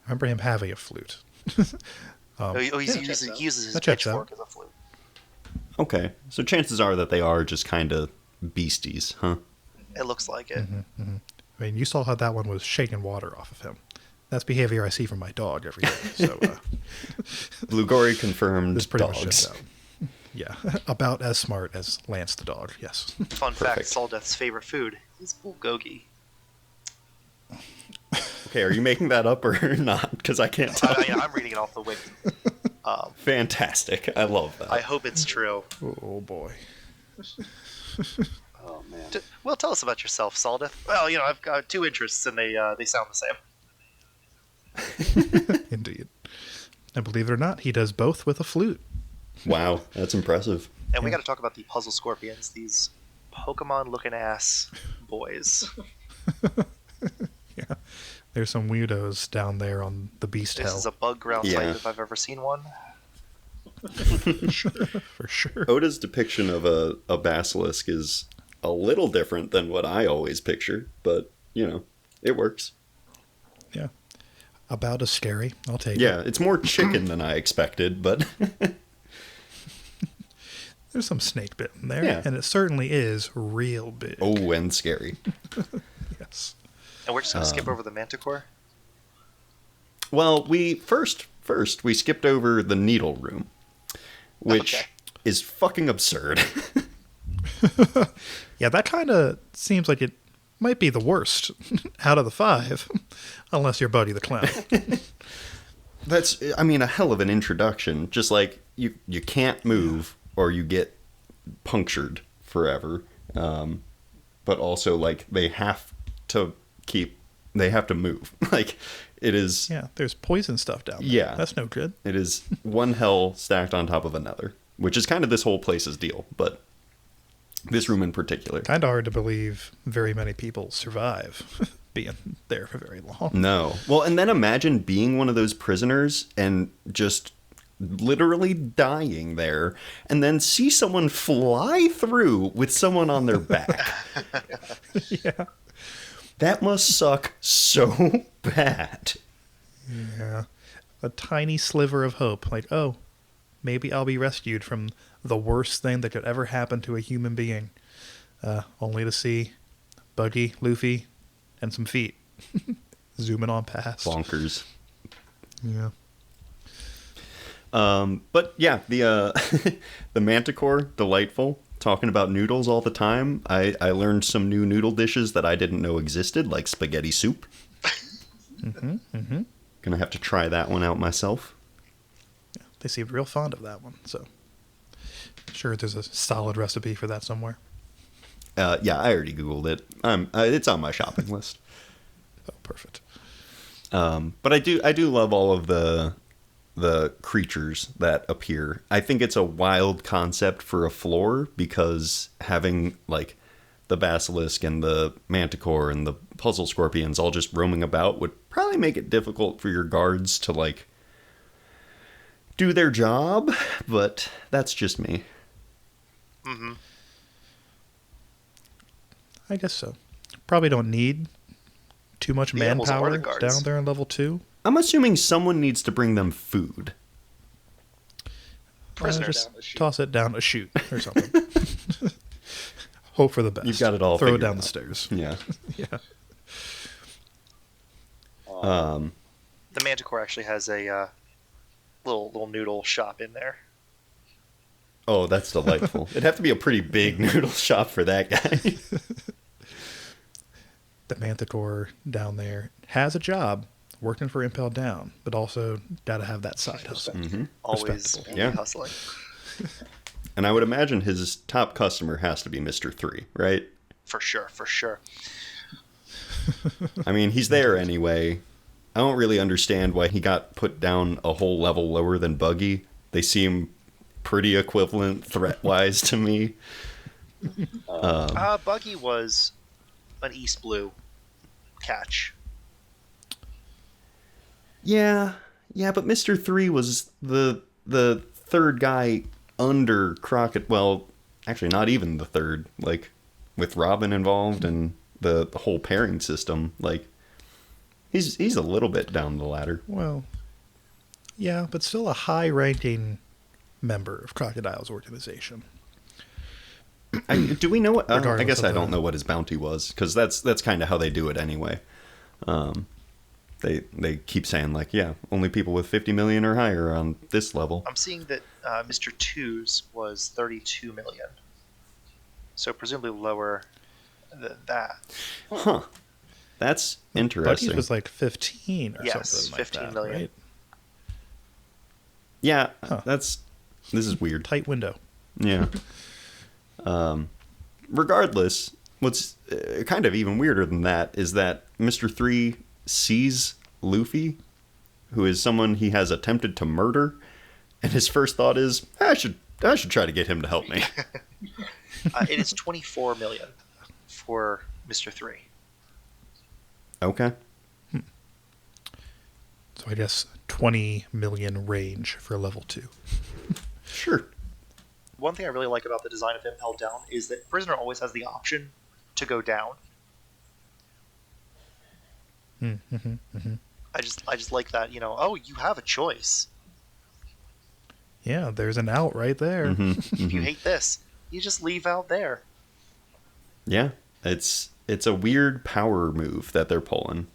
remember him having a flute. He uses his That checks pitchfork out. as a flute. Okay, so chances are that they are just kind of beasties, huh? It looks like it. I mean, you saw how that one was shaking water off of him. That's behavior I see from my dog every day. So Blue Gory confirmed this pretty dogs. much checks out. Yeah, about as smart as Lance the dog. Yes. Fun fact: Perfect. Saldeth's favorite food is bulgogi. Okay, are you making that up or not? Because I can't tell. I'm reading it off the wiki. Fantastic. I love that. I hope it's true. Oh boy. Oh man. Well, tell us about yourself, Saldeth. Well, you know, I've got 2 interests, and they sound the same. Indeed. And believe it or not, he does both with a flute. Wow, that's impressive. And we got to talk about the puzzle scorpions, these Pokemon-looking ass boys. Yeah. There's some weirdos down there on the beast This hell. is a bug ground Yeah. type if I've ever seen one. For sure. Oda's depiction of a basilisk is a little different than what I always picture, but, you know, it works. Yeah. About as scary. I'll take Yeah, it. it's more chicken than I expected, but There's some snake bit in there. Yeah. And it certainly is real big. oh, and scary. Yes. And we're just going to skip over the Manticore. Well, we first we skipped over the needle room, which Okay. is fucking absurd. Yeah, that kind of seems like it might be the worst out of the 5, unless you're Buddy the Clown. That's, I mean, a hell of an introduction. Just like you can't move or you get punctured forever. But also like they have to move. Like it is, Yeah, there's poison stuff down there. Yeah. That's no good. it is one hell stacked on top of another, which is kind of this whole place's deal, but this room in particular. Kind of hard to believe very many people survive being there for very long. No. Well, and then imagine being one of those prisoners and just literally dying there and then see someone fly through with someone on their back. Yeah. That must suck so bad. Yeah. A tiny sliver of hope. Like, oh, maybe I'll be rescued from the worst thing that could ever happen to a human being. Only to see Buggy, Luffy, and some feet zooming on past. Bonkers. Yeah. But yeah, the the Manticore, delightful. talking about noodles all the time. I learned some new noodle dishes that I didn't know existed, like spaghetti soup. Gonna have to try that one out myself. Yeah, they seem real fond of that one, so sure there's a solid recipe for that somewhere. Yeah, I already Googled it. It's on my shopping list. Oh, perfect. But I do love all of the creatures that appear. I think it's a wild concept for a floor because having like the basilisk and the manticore and the puzzle scorpions all just roaming about would probably make it difficult for your guards to like do their job, but that's just me. Mm-hmm. I guess so. Probably don't need too much The animals are manpower the guards. down there in level 2. I'm assuming someone needs to bring them food. Prisoner Just down the chute. toss it down a chute or something. Hope for the best. You've got it all Throw it figured down out. the stairs. Yeah. Yeah. The Manticore actually has a little noodle shop in there. Oh, that's delightful. It'd have to be a pretty big noodle shop for that guy. The Manticore down there has a job working for Impel Down, but also got to have that side hustle. Always Respectable. Yeah. hustling. And I would imagine his top customer has to be Mr. 3, right? For sure, for sure. I mean, he's there anyway. I don't really understand why he got put down a whole level lower than Buggy. They seem pretty equivalent threat-wise to me. Buggy was an East Blue catch. Yeah, but Mr. 3 was the third guy under Crockett. Well, actually, not even the third. Like, with Robin involved and the whole pairing system, like, he's a little bit down the ladder. Well, yeah, but still a high-ranking member of Crocodile's organization. Do we know what? I Regardless guess of I don't the- know what his bounty was, because that's kind of how they do it anyway. They keep saying like, yeah, only people with 50 million or higher are on this level. I'm seeing that Mr. 2's was 32 million. So presumably lower than that. Huh? That's interesting. Buggy's was like 15 or Yes, something like 15 that, million. right? Yeah, Huh. this is weird. Tight window. Yeah. Regardless, what's kind of even weirder than that is that Mr. 3 sees Luffy, who is someone he has attempted to murder, and his first thought is, I should try to get him to help me. It is 24 million for Mr. 3. Okay. So I guess 20 million range for level 2. Sure. One thing I really like about the design of Impel Down is that Prisoner always has the option to go down. I just like that, oh, you have a choice. Yeah, there's an out right there. If you hate this, you just leave out there. Yeah, it's a weird power move that they're pulling.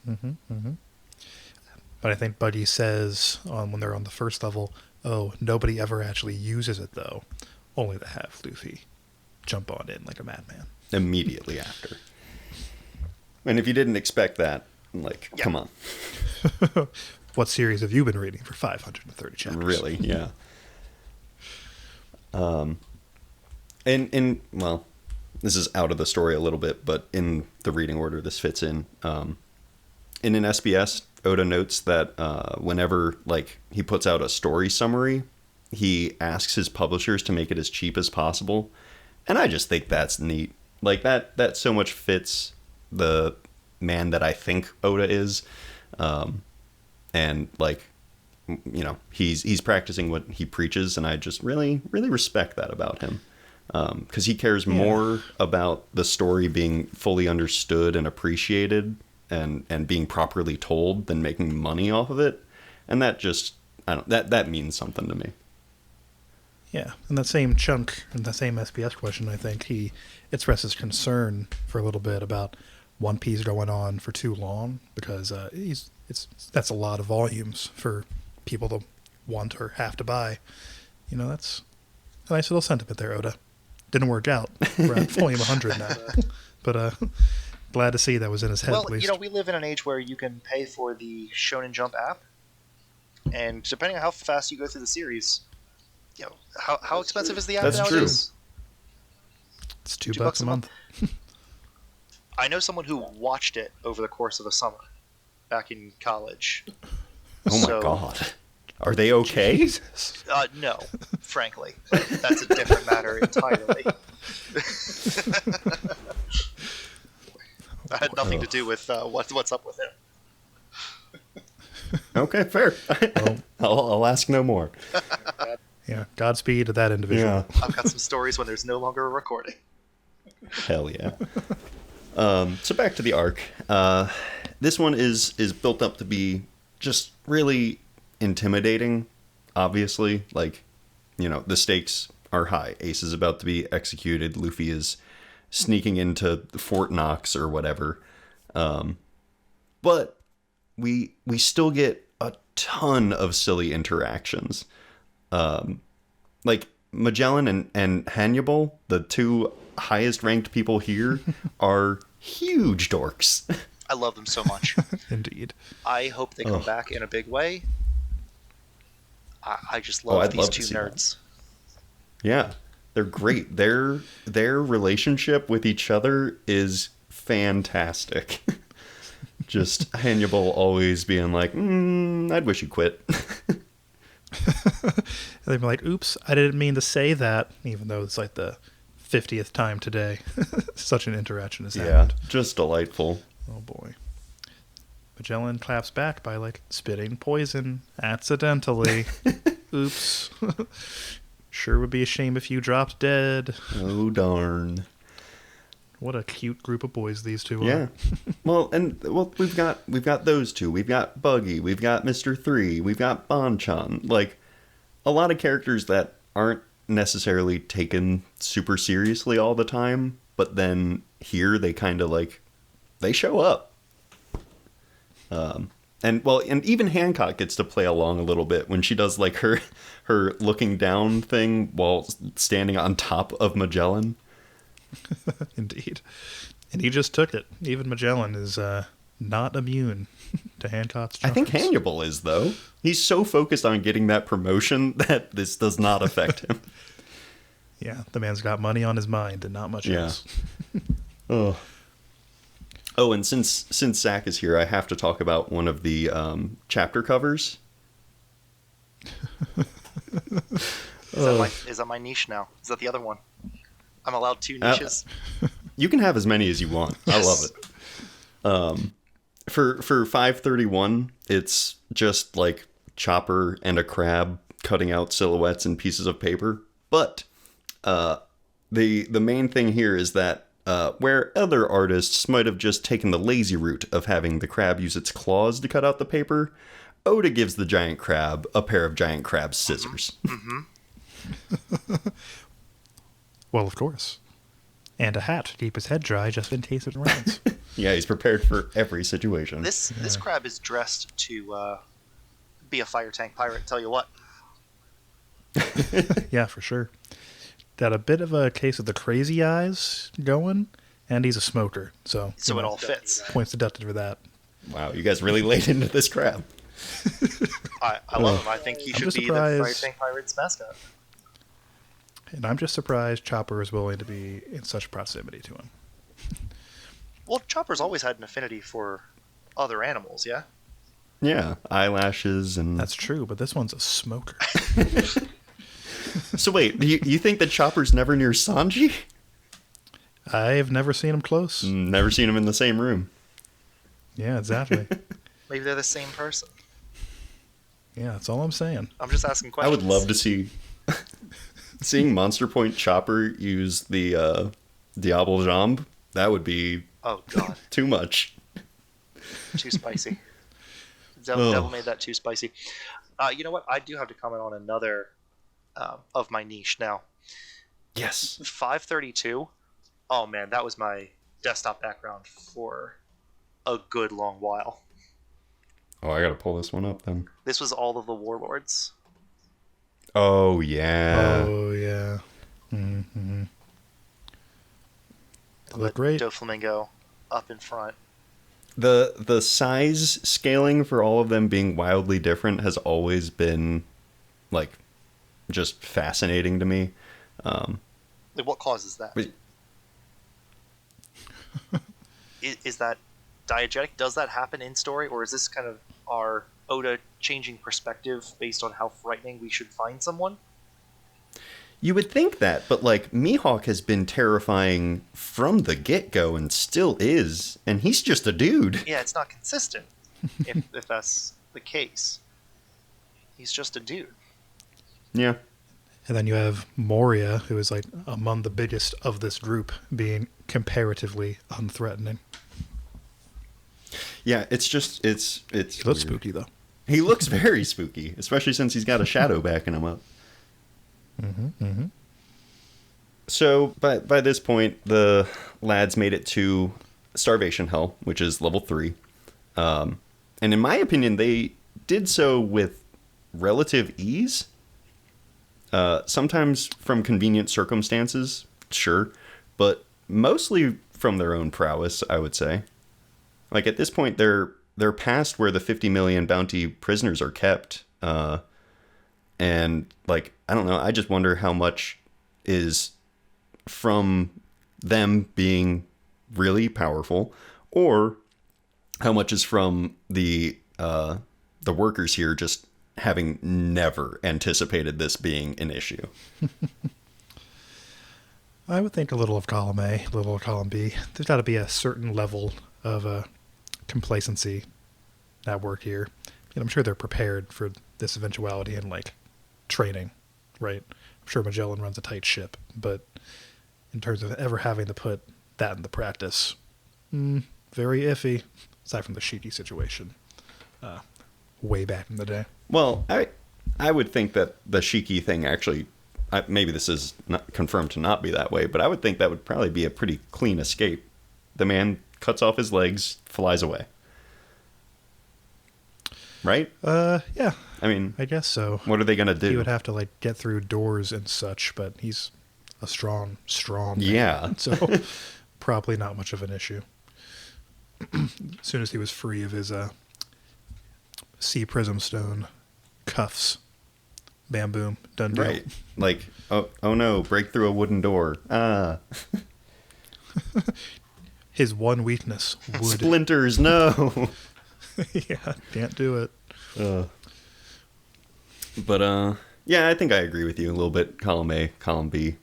But I think Buggy says when they're on the first level, oh, nobody ever actually uses it, though. Only to have Luffy jump on in like a madman. Immediately after. And if you didn't expect that, like, Yeah. come on. What series have you been reading for 530 chapters? Really, yeah. And well, this is out of the story a little bit, but in the reading order this fits in. In an SBS, Oda notes that whenever like he puts out a story summary, he asks his publishers to make it as cheap as possible, and I just think that's neat. Like that so much fits the man that I think Oda is, and like he's practicing what he preaches, and I just really respect that about him. Because he cares more about the story being fully understood and appreciated and being properly told than making money off of it. And that just, that means something to me. Yeah, in that same chunk, in that same SBS question, I think he expresses concern for a little bit about One Piece going on for too long, because that's a lot of volumes for people to want or have to buy. That's A nice little sentiment there, Oda. Didn't work out. We're at volume 100 now. But glad to see that was in his head, Well, at least. you know, we live in an age where you can pay for the Shonen Jump app, and depending on how fast you go through the series, you know, how expensive is the app That's nowadays? It's $2 a month. I know someone who watched it over the course of a summer back in college. Oh my So- god. Are they okay? Jesus. No, frankly. That's a different matter entirely. That had nothing to do with what's up with him. Okay, fair. I'll ask no more. Yeah, Godspeed to that individual. Yeah. I've got some stories when there's no longer a recording. Hell yeah. So back to the arc. This one is built up to be just really intimidating, obviously. Like, you know, the stakes are high. Ace is about to be executed. Luffy is sneaking into Fort Knox or whatever. But we still get a ton of silly interactions. Like Magellan and Hannibal, the two highest ranked people here, are huge dorks. I love them so much. Indeed. I hope they come back in a big way. I just love I'd these love to two see nerds. Yeah, they're great. Their relationship with each other is fantastic. Just Hannibal always being like, I'd wish you quit. They'd be like, oops, I didn't mean to say that, even though it's like the 50th time today. Such an interaction has happened. Just delightful. Oh boy. Magellan claps back by like spitting poison accidentally. Oops. Sure would be a shame if you dropped dead. Oh darn. What a cute group of boys these two Yeah. are. Well, we've got those two. We've got Buggy. We've got Mr. 3. We've got Bonchan. Like, a lot of characters that aren't necessarily taken super seriously all the time, but then here they kind of like, they show up. And even Hancock gets to play along a little bit when she does like her looking down thing while standing on top of Magellan. Indeed. And he just took it. Even Magellan is not immune to Hancock's I think chocolates. Hannibal is, though. He's so focused on getting that promotion that this does not affect him. Yeah, the man's got money on his mind and not much Yeah. else. Oh, and since Zach is here, I have to talk about one of the chapter covers. Is that my niche now? Is that the other one? I'm allowed 2 niches? You can have as many as you want. I love it. For 531, it's just like Chopper and a crab cutting out silhouettes and pieces of paper. But the main thing here is that where other artists might have just taken the lazy route of having the crab use its claws to cut out the paper, Oda gives the giant crab a pair of giant crab scissors. Well, of course. And a hat to keep his head dry just in case it rains. Yeah, he's prepared for every situation. This crab is dressed to be a fire tank pirate, tell you what. Yeah, for sure. Got a bit of a case of the crazy eyes going, and he's a smoker. So So it all fits. points deducted for that. Wow, you guys really laid into this crab. I love him. I think he should just be the fire surprised. tank pirate's mascot. And I'm just surprised Chopper is willing to be in such proximity to him. Well, Chopper's always had an affinity for other animals, yeah? Yeah, eyelashes and... That's true, but this one's a smoker. So wait, you think that Chopper's never near Sanji? I've never seen him close. Never seen him in the same room. Yeah, exactly. Maybe they're the same person. Yeah, that's all I'm saying. I'm just asking I questions. would love to see... Seeing Monster Point Chopper use the Diable Jambe, that would be Oh, God. too much. Too spicy. Devil made that too spicy. You know what? I do have to comment on another of my niche now. Yes. 532. Oh, man, that was my desktop background for a good long while. Oh, I gotta pull this one up then. This was all of the warlords. Oh yeah. Oh yeah. Mm-hmm. They look The great. Doflamingo up in front. The size scaling for all of them being wildly different has always been like just fascinating to me. Like, what causes that? But Is that diegetic? Does that happen in story, or is this kind of our Oda changing perspective based on how frightening we should find someone? you would think that, but like Mihawk has been terrifying from the get-go and still is, and he's just a dude. Yeah, it's not consistent. if that's the case, he's just a dude. Yeah. And then you have Moria, who is like among the biggest of this group, being comparatively unthreatening. Yeah, it's just it's He looks weird. spooky though. He looks very spooky, especially since he's got a shadow backing him up. So by this point, the lads made it to Starvation Hell, which is level 3. And in my opinion, they did so with relative ease. Sometimes from convenient circumstances, sure, but mostly from their own prowess, I would say. Like at this point, they're past where the 50 million bounty prisoners are kept. And like, I don't know, I just wonder how much is from them being really powerful, or how much is from the workers here just having never anticipated this being an issue. I would think a little of column A, a little of column B. There's got to be a certain level of complacency at work here. And I'm sure they're prepared for this eventuality in like training, right? I'm sure Magellan runs a tight ship, but in terms of ever having to put that into practice, very iffy, aside from the Shiki situation way back in the day. Well, I would think that the Shiki thing actually, maybe this is not confirmed to not be that way, but I would think that would probably be a pretty clean escape. The man cuts off his legs, flies away. Right? Yeah, I mean, I guess so. what are they going to do? He would have to like get through doors and such, but he's a strong man. Yeah. So probably not much of an issue. As soon as he was free of his sea prism stone cuffs, bam boom, done deal. Right. Like, oh no, break through a wooden door. His one weakness, wood. Splinters, no. Yeah, can't do it. But yeah, I think I agree with you a little bit. Column A, column B.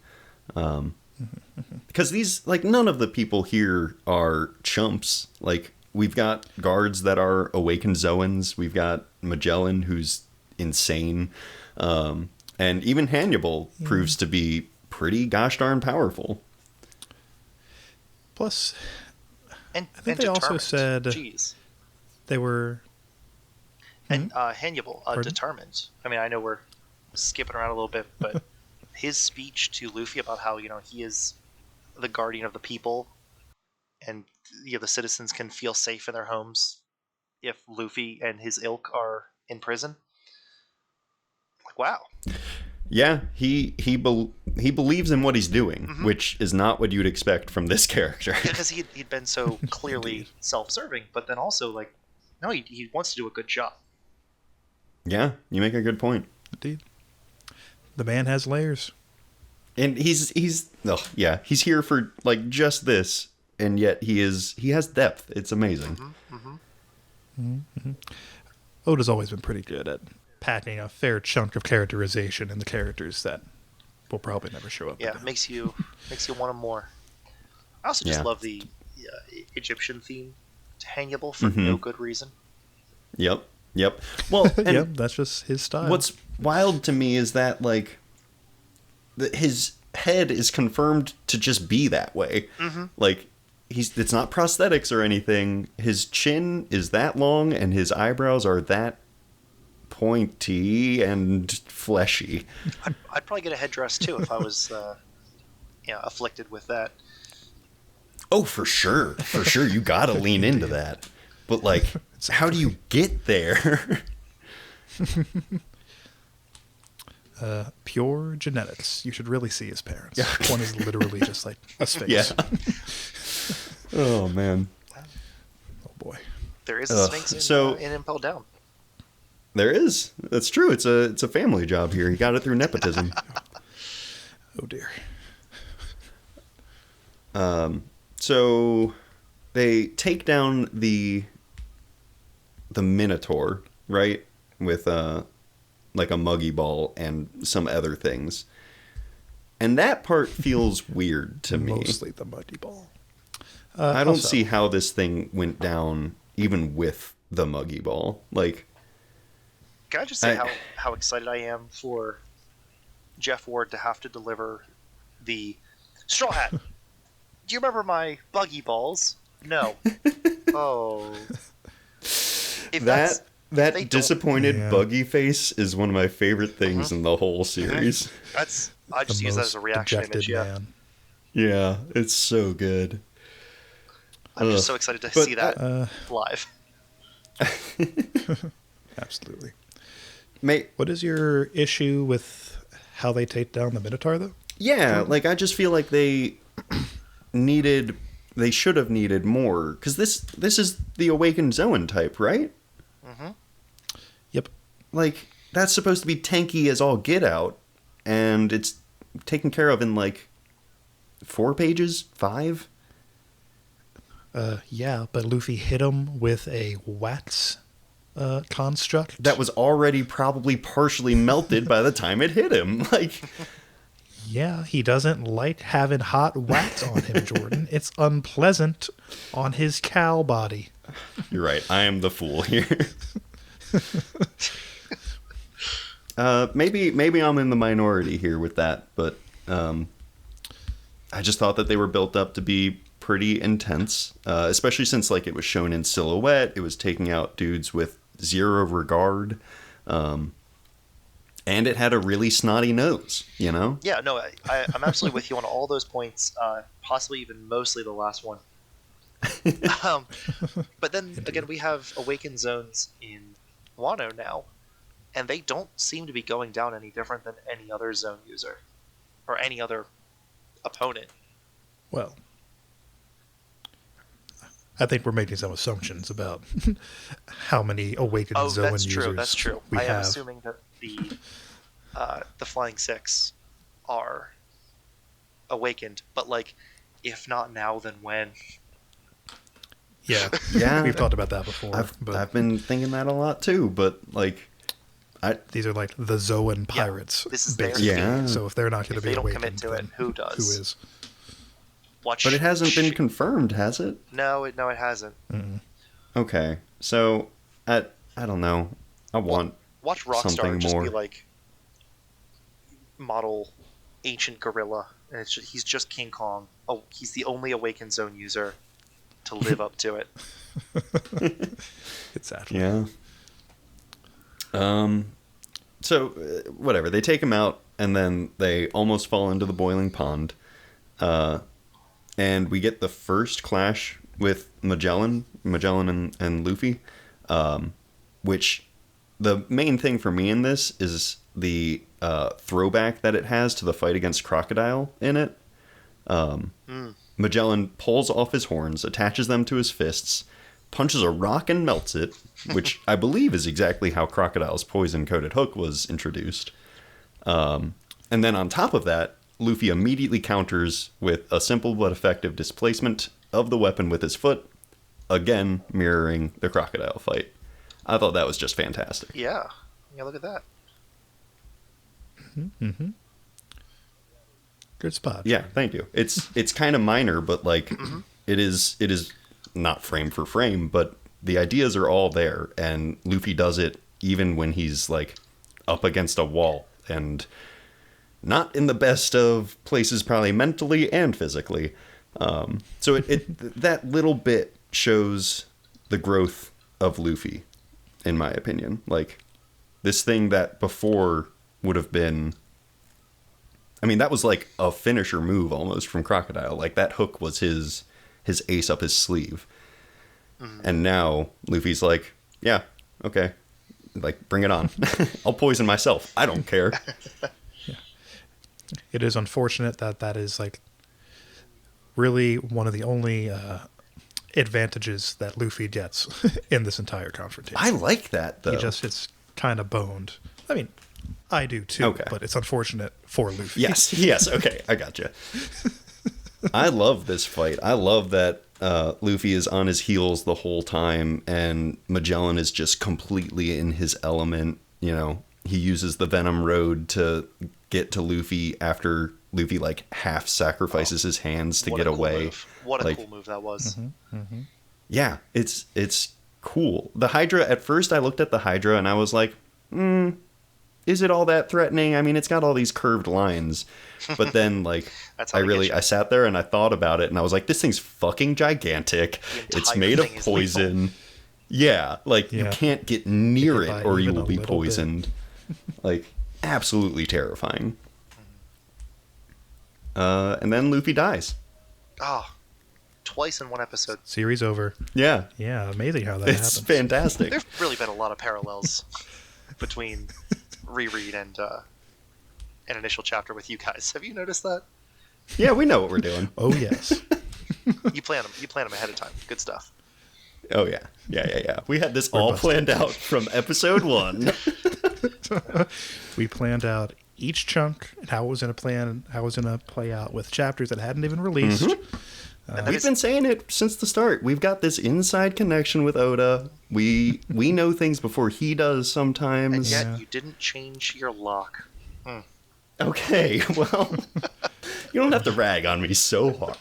Because these, like, none of the people here are chumps. Like, we've got guards that are awakened Zoans. We've got Magellan, who's insane. And even Hannibal proves to be pretty gosh darn powerful. Plus, And I think and they also determined. said Jeez. they were. And Hannibal, Pardon? determined. I mean, I know we're skipping around a little bit, but his speech to Luffy about how, you know, he is the guardian of the people, and the citizens can feel safe in their homes if Luffy and his ilk are in prison. Like, wow. Yeah, he believes in what he's doing, which is not what you'd expect from this character. Because he'd been so clearly self-serving, but then also, like, no, he wants to do a good job. Yeah, you make a good point. Indeed. The man has layers. And he's he's here for like just this, and yet he has depth. It's amazing. Oda's always been pretty good at packing a fair chunk of characterization in the characters that will probably never show up. Yeah, again. it makes you want him more. I also just Yeah. love the Egyptian theme to Hannibal for no good reason. Yep. Well, and Yep, that's just his style. what's wild to me is that like his head is confirmed to just be that way. Like it's not prosthetics or anything. His chin is that long and his eyebrows are that pointy and fleshy. I'd probably get a headdress too if I was afflicted with that. Oh, for sure. For sure. You got to lean into that. But like, how do you get there? Pure genetics. You should really see his parents. One is literally just like a sphinx. Yeah. Oh, man. Oh, boy. There is a Sphinx in Impel Down. There is. That's true. It's a family job here. He got it through nepotism. Oh, dear. So they take down the Minotaur, right? With like a muggy ball and some other things. And that part feels weird to me. Mostly the muggy ball. I don't see how this thing went down even with the muggy ball. Like, can I just say how excited I am for Jeff Ward to have to deliver the Straw Hat? Do you remember my buggy balls? No. Oh. That disappointed buggy face is one of my favorite things in the whole series. I just use that as a reaction image. Yeah. Man. Yeah, it's so good. I'm just so excited to see that live. Absolutely. Mate, what is your issue with how they take down the Minotaur, though? Yeah, like I just feel like they should have needed more, because this is the awakened Zoan type, right? Mm-hmm. Yep. Like, that's supposed to be tanky as all get out, and it's taken care of in like 4 pages, 5. Yeah, but Luffy hit him with a wax construct. That was already probably partially melted by the time it hit him. Like, yeah, he doesn't like having hot wax on him, Jordan. It's unpleasant on his cow body. You're right. I am the fool here. Maybe I'm in the minority here with that, but I just thought that they were built up to be pretty intense, especially since like it was shown in silhouette. It was taking out dudes with zero regard, and it had a really snotty nose, you know? Yeah, no, I'm absolutely with you on all those points, possibly even mostly the last one. But then, again, we have Awakened Zones in Wano now, and they don't seem to be going down any different than any other zone user, or any other opponent. Well, I think we're making some assumptions about how many Awakened Zone users that's true. we have. I am assuming that the Flying Six are awakened, but like, if not now, then when? Yeah, we've talked about that before. I've been thinking that a lot too, but like, these are like the Zoan pirates. This is basically. their So if they're not going to be don't awakened, commit to it, who does? Who is? But it hasn't been confirmed, has it? No, it hasn't. Mm-mm. Okay, so I don't know. I want watch Rockstar something just more. be like model ancient gorilla, and he's just King Kong. Oh, he's the only Awakened Zone user to live up to it. It's sad. Yeah. So whatever, they take him out, and then they almost fall into the boiling pond. And we get the first clash with Magellan and Luffy, which the main thing for me in this is the throwback that it has to the fight against Crocodile in it. Magellan pulls off his horns, attaches them to his fists, punches a rock and melts it, which I believe is exactly how Crocodile's poison-coated hook was introduced. And then on top of that, Luffy immediately counters with a simple but effective displacement of the weapon with his foot, again mirroring the Crocodile fight. I thought that was just fantastic. Yeah, look at that. Mm-hmm. Good spot. Yeah, thank you. It's kind of minor, but like it is not frame for frame, but the ideas are all there, and Luffy does it even when he's like up against a wall and not in the best of places, probably mentally and physically. So it that little bit shows the growth of Luffy, in my opinion. Like, this thing that before would have been, I mean, that was like a finisher move almost from Crocodile. Like, that hook was his ace up his sleeve. And now Luffy's like, yeah, okay, Like, bring it on. I'll poison myself. I don't care. It is unfortunate that is like really one of the only advantages that Luffy gets in this entire confrontation. I like that, though. It's kind of boned. I mean, I do too, Okay. but it's unfortunate for Luffy. Yes, okay, I gotcha. I love this fight. I love that Luffy is on his heels the whole time, and Magellan is just completely in his element. You know, he uses the Venom Road to get to Luffy after Luffy, like, half sacrifices his hands to get away. Move. What a Like, cool move that was. yeah, it's cool. The Hydra, at first I looked at the Hydra and I was like, is it all that threatening? I mean, it's got all these curved lines. But then, like, That's how they get you. I sat there and I thought about it and I was like, this thing's fucking gigantic. The It's entire made of thing is poison. Yeah, like, you Yeah. can't get near If it I or you even will a be little bit. poisoned. Like, absolutely terrifying. And then Luffy dies. Oh, twice in one episode. Series over. Yeah, Yeah, amazing how that it's happens. fantastic. There's really been a lot of parallels between Reread and an initial chapter with you guys. Have you noticed that? Yeah, we know what we're doing. Oh yes. You plan them ahead of time. Good stuff. Oh, yeah. We had this all planned out from episode 1. We planned out each chunk and how it was going to play out with chapters that hadn't even released. And that We've is- been saying it since the start. We've got this inside connection with Oda. We know things before he does and sometimes. yet Yeah. you didn't change your lock. Okay, well, you don't have to rag on me so hard.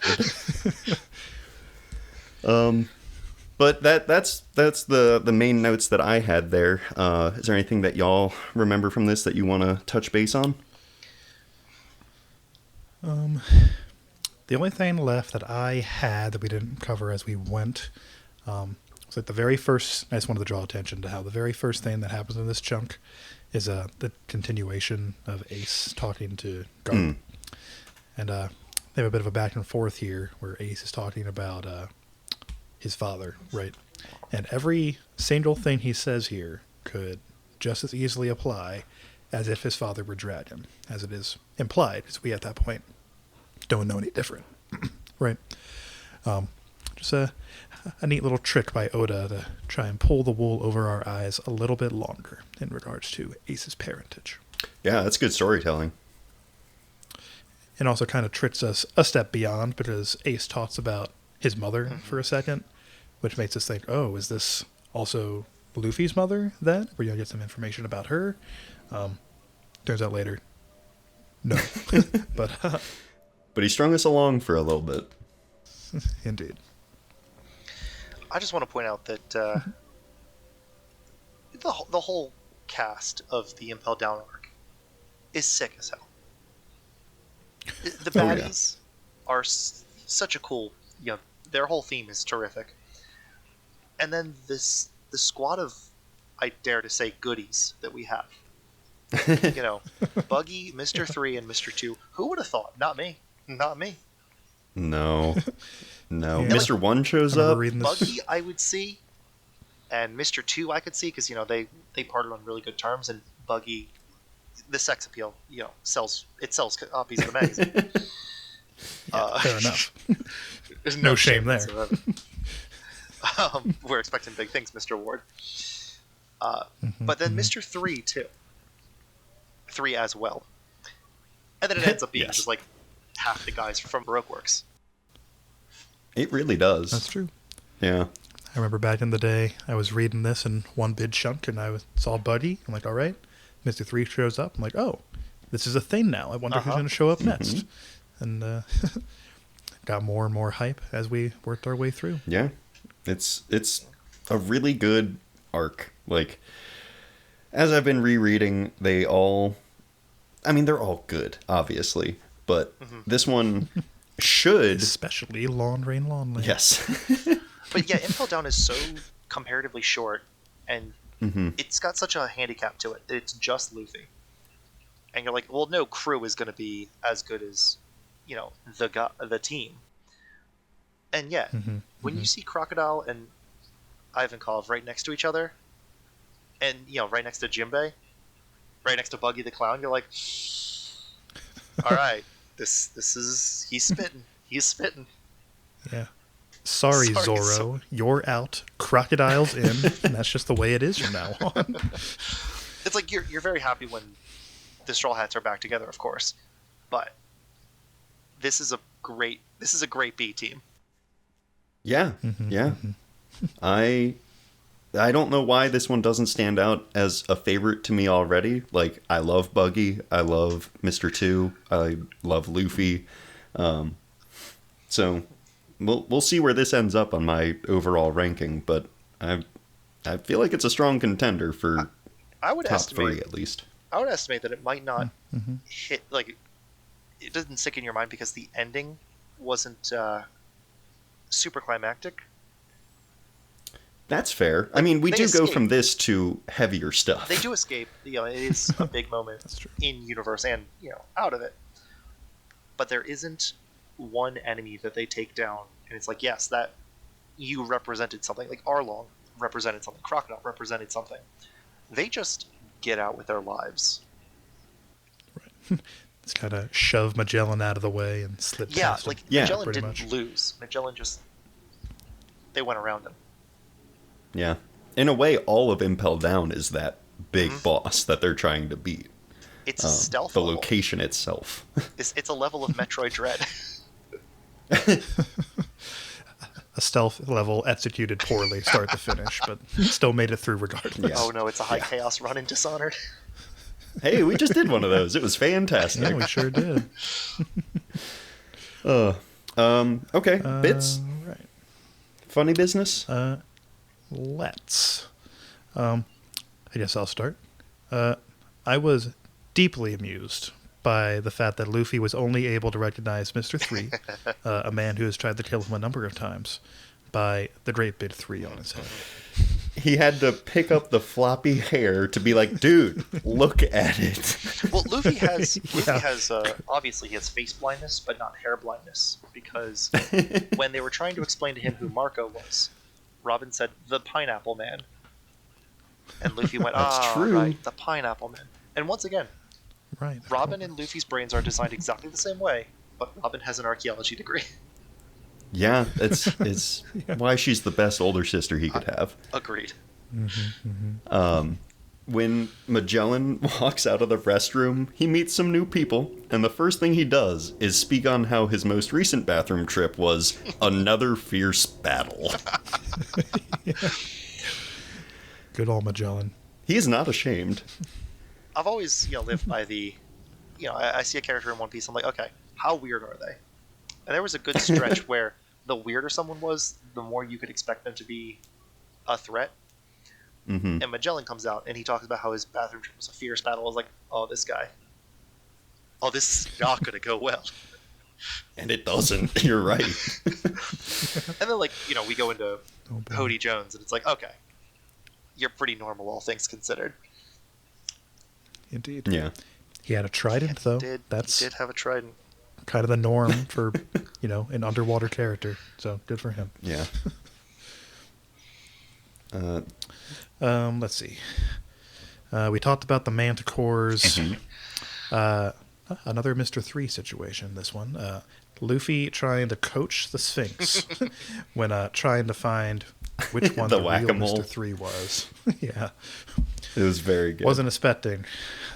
But that's the main notes that I had there. Is there anything that y'all remember from this that you want to touch base on? The only thing left that I had that we didn't cover as we went was like the very first. I just wanted to draw attention to how the very first thing that happens in this chunk is the continuation of Ace talking to Garp, and they have a bit of a back and forth here where Ace is talking about his father, right? And every single thing he says here could just as easily apply as if his father were Dragon, as it is implied, because we at that point don't know any different, right? Just a neat little trick by Oda to try and pull the wool over our eyes a little bit longer in regards to Ace's parentage. Yeah, that's good storytelling. And also kind of tricks us a step beyond because Ace talks about his mother for a second, which makes us think, oh, is this also Luffy's mother then? We're going to get some information about her. Turns out later, no. But But he strung us along for a little bit. indeed. I just want to point out that the whole cast of the Impel Down arc is sick as hell. The Oh, yeah. baddies are such a cool, their whole theme is terrific. And then the squad of, I dare to say, goodies that we have. Buggy, Mr. 3, and Mr. 2. Who would have thought? Not me. Not me. No. Yeah. Mr. 1 shows I remember up. reading this. Buggy, I would see, and Mr. 2 I could see because they parted on really good terms, and Buggy, the sex appeal, sells copies of the magazine. Fair enough. There's No shame there. whatsoever. We're expecting big things, Mr. Ward. But then Mr. 3 too. 3 as well, and then it ends up being Yes. just like half the guys from Baroque Works. It really does. That's true. Yeah. I remember back in the day, I was reading this in one big chunk, and saw Buggy. I'm like, all right. Mr. 3 shows up. I'm like, oh, this is a thing now. I wonder who's going to show up next. And got more and more hype as we worked our way through. Yeah. It's a really good arc. Like, as I've been rereading, they're all good, obviously. But this one should... Especially Lawn Rain Lawn Lane. Yes. But yeah, Impel Down is so comparatively short, and it's got such a handicap to it that it's just Luffy. And you're like, well, no crew is going to be as good as, the team. And yet, when you see Crocodile and Ivankov right next to each other, and right next to Jimbei, right next to Buggy the Clown, you're like, all right, this is he's spitting. Yeah. Sorry, Sorry, Zoro, you're out. Crocodile's in, and that's just the way it is from now on. It's like you're very happy when the Straw Hats are back together, of course, but this is a great B team. Yeah, yeah. I don't know why this one doesn't stand out as a favorite to me already. Like, I love Buggy, I love Mr. 2, I love Luffy. So we'll see where this ends up on my overall ranking, but I feel like it's a strong contender for I would top estimate 3 at least. I would estimate that it might not hit, like, it doesn't stick in your mind because the ending wasn't super climactic. That's fair. I mean, we they do go escape. from this to heavier stuff. They do escape. It is a big moment That's true. in universe and out of it. But there isn't one enemy that they take down, and it's like, yes, that you represented something. Like Arlong represented something. Crocodile represented something. They just get out with their lives. Right. It's kind of shove Magellan out of the way and slip past him. Magellan pretty didn't much. lose. Magellan just, they went around him. Yeah. In a way, all of Impel Down is that big boss that they're trying to beat. It's a stealth The level. location itself. It's a level of Metroid Dread. A stealth level executed poorly, start to finish, but still made it through regardless. Yeah. Oh no, it's a high chaos run in Dishonored. Hey, we just did one of those. It was fantastic. Yeah, we sure did. Okay, bits. Right. Funny business. Let's. I guess I'll start. I was deeply amused by the fact that Luffy was only able to recognize Mr. 3, a man who has tried to kill him a number of times, by the great big 3 on his head. He had to pick up the floppy hair to be like, dude, look at it. Well, Luffy has obviously he has face blindness, but not hair blindness, because when they were trying to explain to him who Marco was, Robin said the Pineapple Man, and Luffy went, That's true. Right, the Pineapple Man." And once again, Right. Robin and Luffy's brains are designed exactly the same way, but Robin has an archaeology degree. Yeah, it's why she's the best older sister he could have. Agreed. When Magellan walks out of the restroom, he meets some new people, and the first thing he does is speak on how his most recent bathroom trip was another fierce battle. Good old Magellan. He is not ashamed. I've always lived by the, I see a character in One Piece, I'm like, okay, how weird are they? And there was a good stretch where the weirder someone was, the more you could expect them to be a threat. Mm-hmm. And Magellan comes out and he talks about how his bathroom trip was a fierce battle. I was like, oh, this guy. Oh, this is not going to go well. And it doesn't. You're right. And then, we go into Cody Jones, and it's like, okay, you're pretty normal, all things considered. Indeed. Yeah. He had a trident, though. He That's did have a trident. kind of the norm for, an underwater character. So good for him. Yeah. Let's see. We talked about the Manticores. Another Mr. 3 situation, this one. Luffy trying to coach the Sphinx when trying to find which one The the real whack-a-mole. Mr. 3 was. Yeah. It was very good. Wasn't expecting.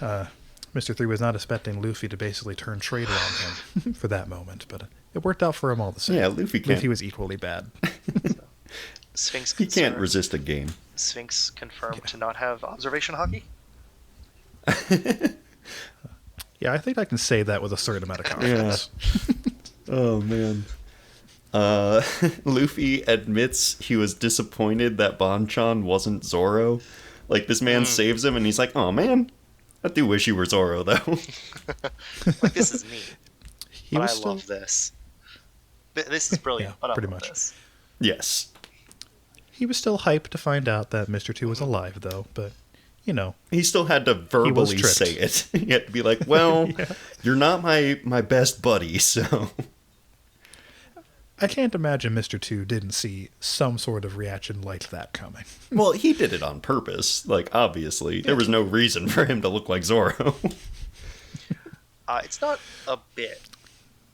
Mr. 3 was not expecting Luffy to basically turn traitor on him for that moment, but it worked out for him all the same. Yeah, Luffy can't. Luffy was equally bad. Sphinx He can't concerned. resist a game. Sphinx confirmed to not have observation hockey. Yeah, I think I can say that with a certain amount of confidence. Oh, man. Luffy admits he was disappointed that Bonchan wasn't Zoro. Like, this man saves him, and he's like, oh, man, I do wish you were Zoro, though. Like, this is neat. He But was I still, love this. This is brilliant, Yeah, but I pretty love much. this. Yes. he was still hyped to find out that Mr. 2 was alive, though, but, He still had to verbally tricked. say it. He had to be like, well, Yeah. you're not my best buddy, so... I can't imagine Mr. 2 didn't see some sort of reaction like that coming. Well, he did it on purpose. Like, obviously. There was no reason for him to look like Zoro. It's not a bit,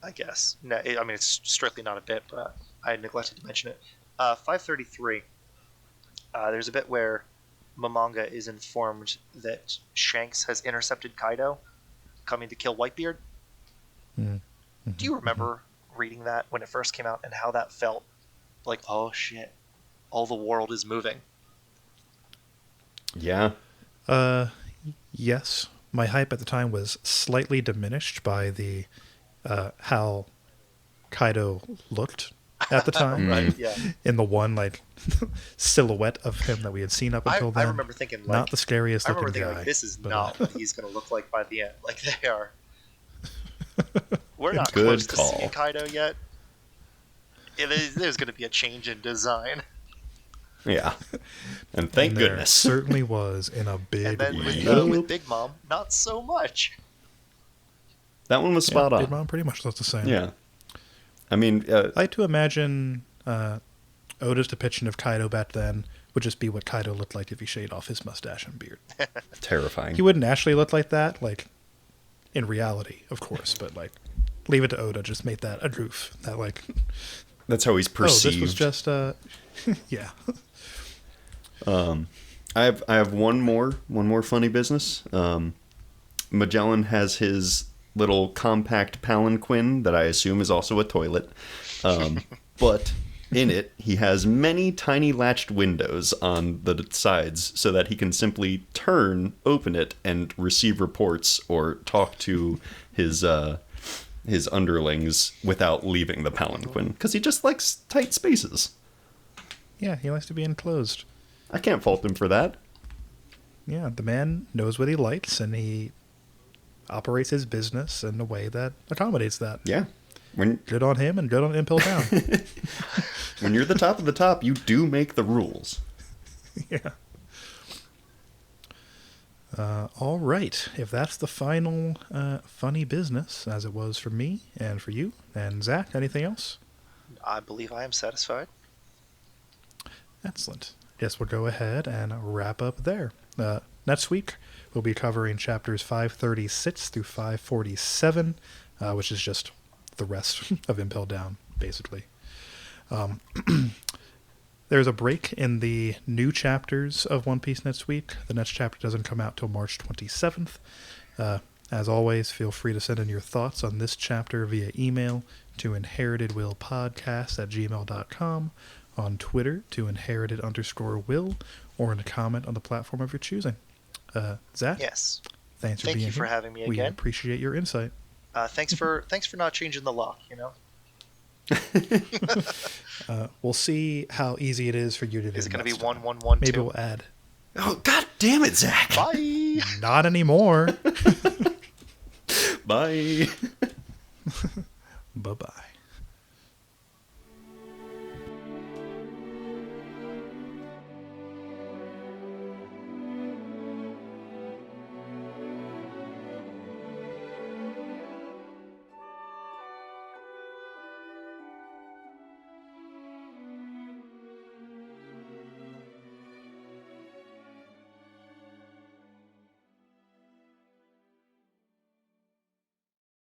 I guess. No, I mean, it's strictly not a bit, but I neglected to mention it. 533. There's a bit where Momonga is informed that Shanks has intercepted Kaido, coming to kill Whitebeard. Mm-hmm. Do you remember reading that when it first came out and how that felt? Like, oh shit, all the world is moving. Yeah. Yes. My hype at the time was slightly diminished by the how Kaido looked at the time. Right, yeah. In the one, like, silhouette of him that we had seen up until I then. remember thinking, like, not the scariest I looking remember thinking, guy. like, this is but, not what he's going to look like by the end. Like, they are... We're not Good close call. to seeing Kaido yet. There's going to be a change in design. Yeah. And thank and there goodness. certainly was in a big And then way. with Big Mom, not so much. That one was spot on. Big Mom pretty much looks the same. Yeah. I mean, I like to imagine Oda's depiction of Kaido back then would just be what Kaido looked like if he shaved off his mustache and beard. terrifying. He wouldn't actually look like that, like, in reality, of course, but, like, leave it to Oda, just make that a goof. That, like, That's how he's oh, perceived. this was just, yeah. I have one more funny business. Magellan has his little compact palanquin that I assume is also a toilet. But in it, he has many tiny latched windows on the sides so that he can simply turn, open it, and receive reports or talk to his underlings without leaving the palanquin. Because he just likes tight spaces. Yeah, he likes to be enclosed. I can't fault him for that. Yeah, the man knows what he likes, and he operates his business in a way that accommodates that. Yeah. When Good on him and good on Impel Down. when you're the top of the top, you do make the rules. Yeah. All right. If that's the final funny business, as it was for me and for you and Zach, anything else? I believe I am satisfied. Excellent. Guess we'll go ahead and wrap up there. Next week, we'll be covering chapters 536 through 547, which is just the rest of Impel Down, basically. There's a break in the new chapters of One Piece next week. The next chapter doesn't come out till March 27th. As always, feel free to send in your thoughts on this chapter via email to inheritedwillpodcast@gmail.com, on Twitter to inherited_will, or in a comment on the platform of your choosing. Zach? Yes. Thanks for Thank being you for here. having me We again. appreciate your insight. Thanks for not changing the lock, you know? We'll see how easy it is for you to do. Is it going to be next time. 1112? Maybe we'll add. Oh, god damn it, Zach. Bye! Not anymore. Bye. Bye-bye.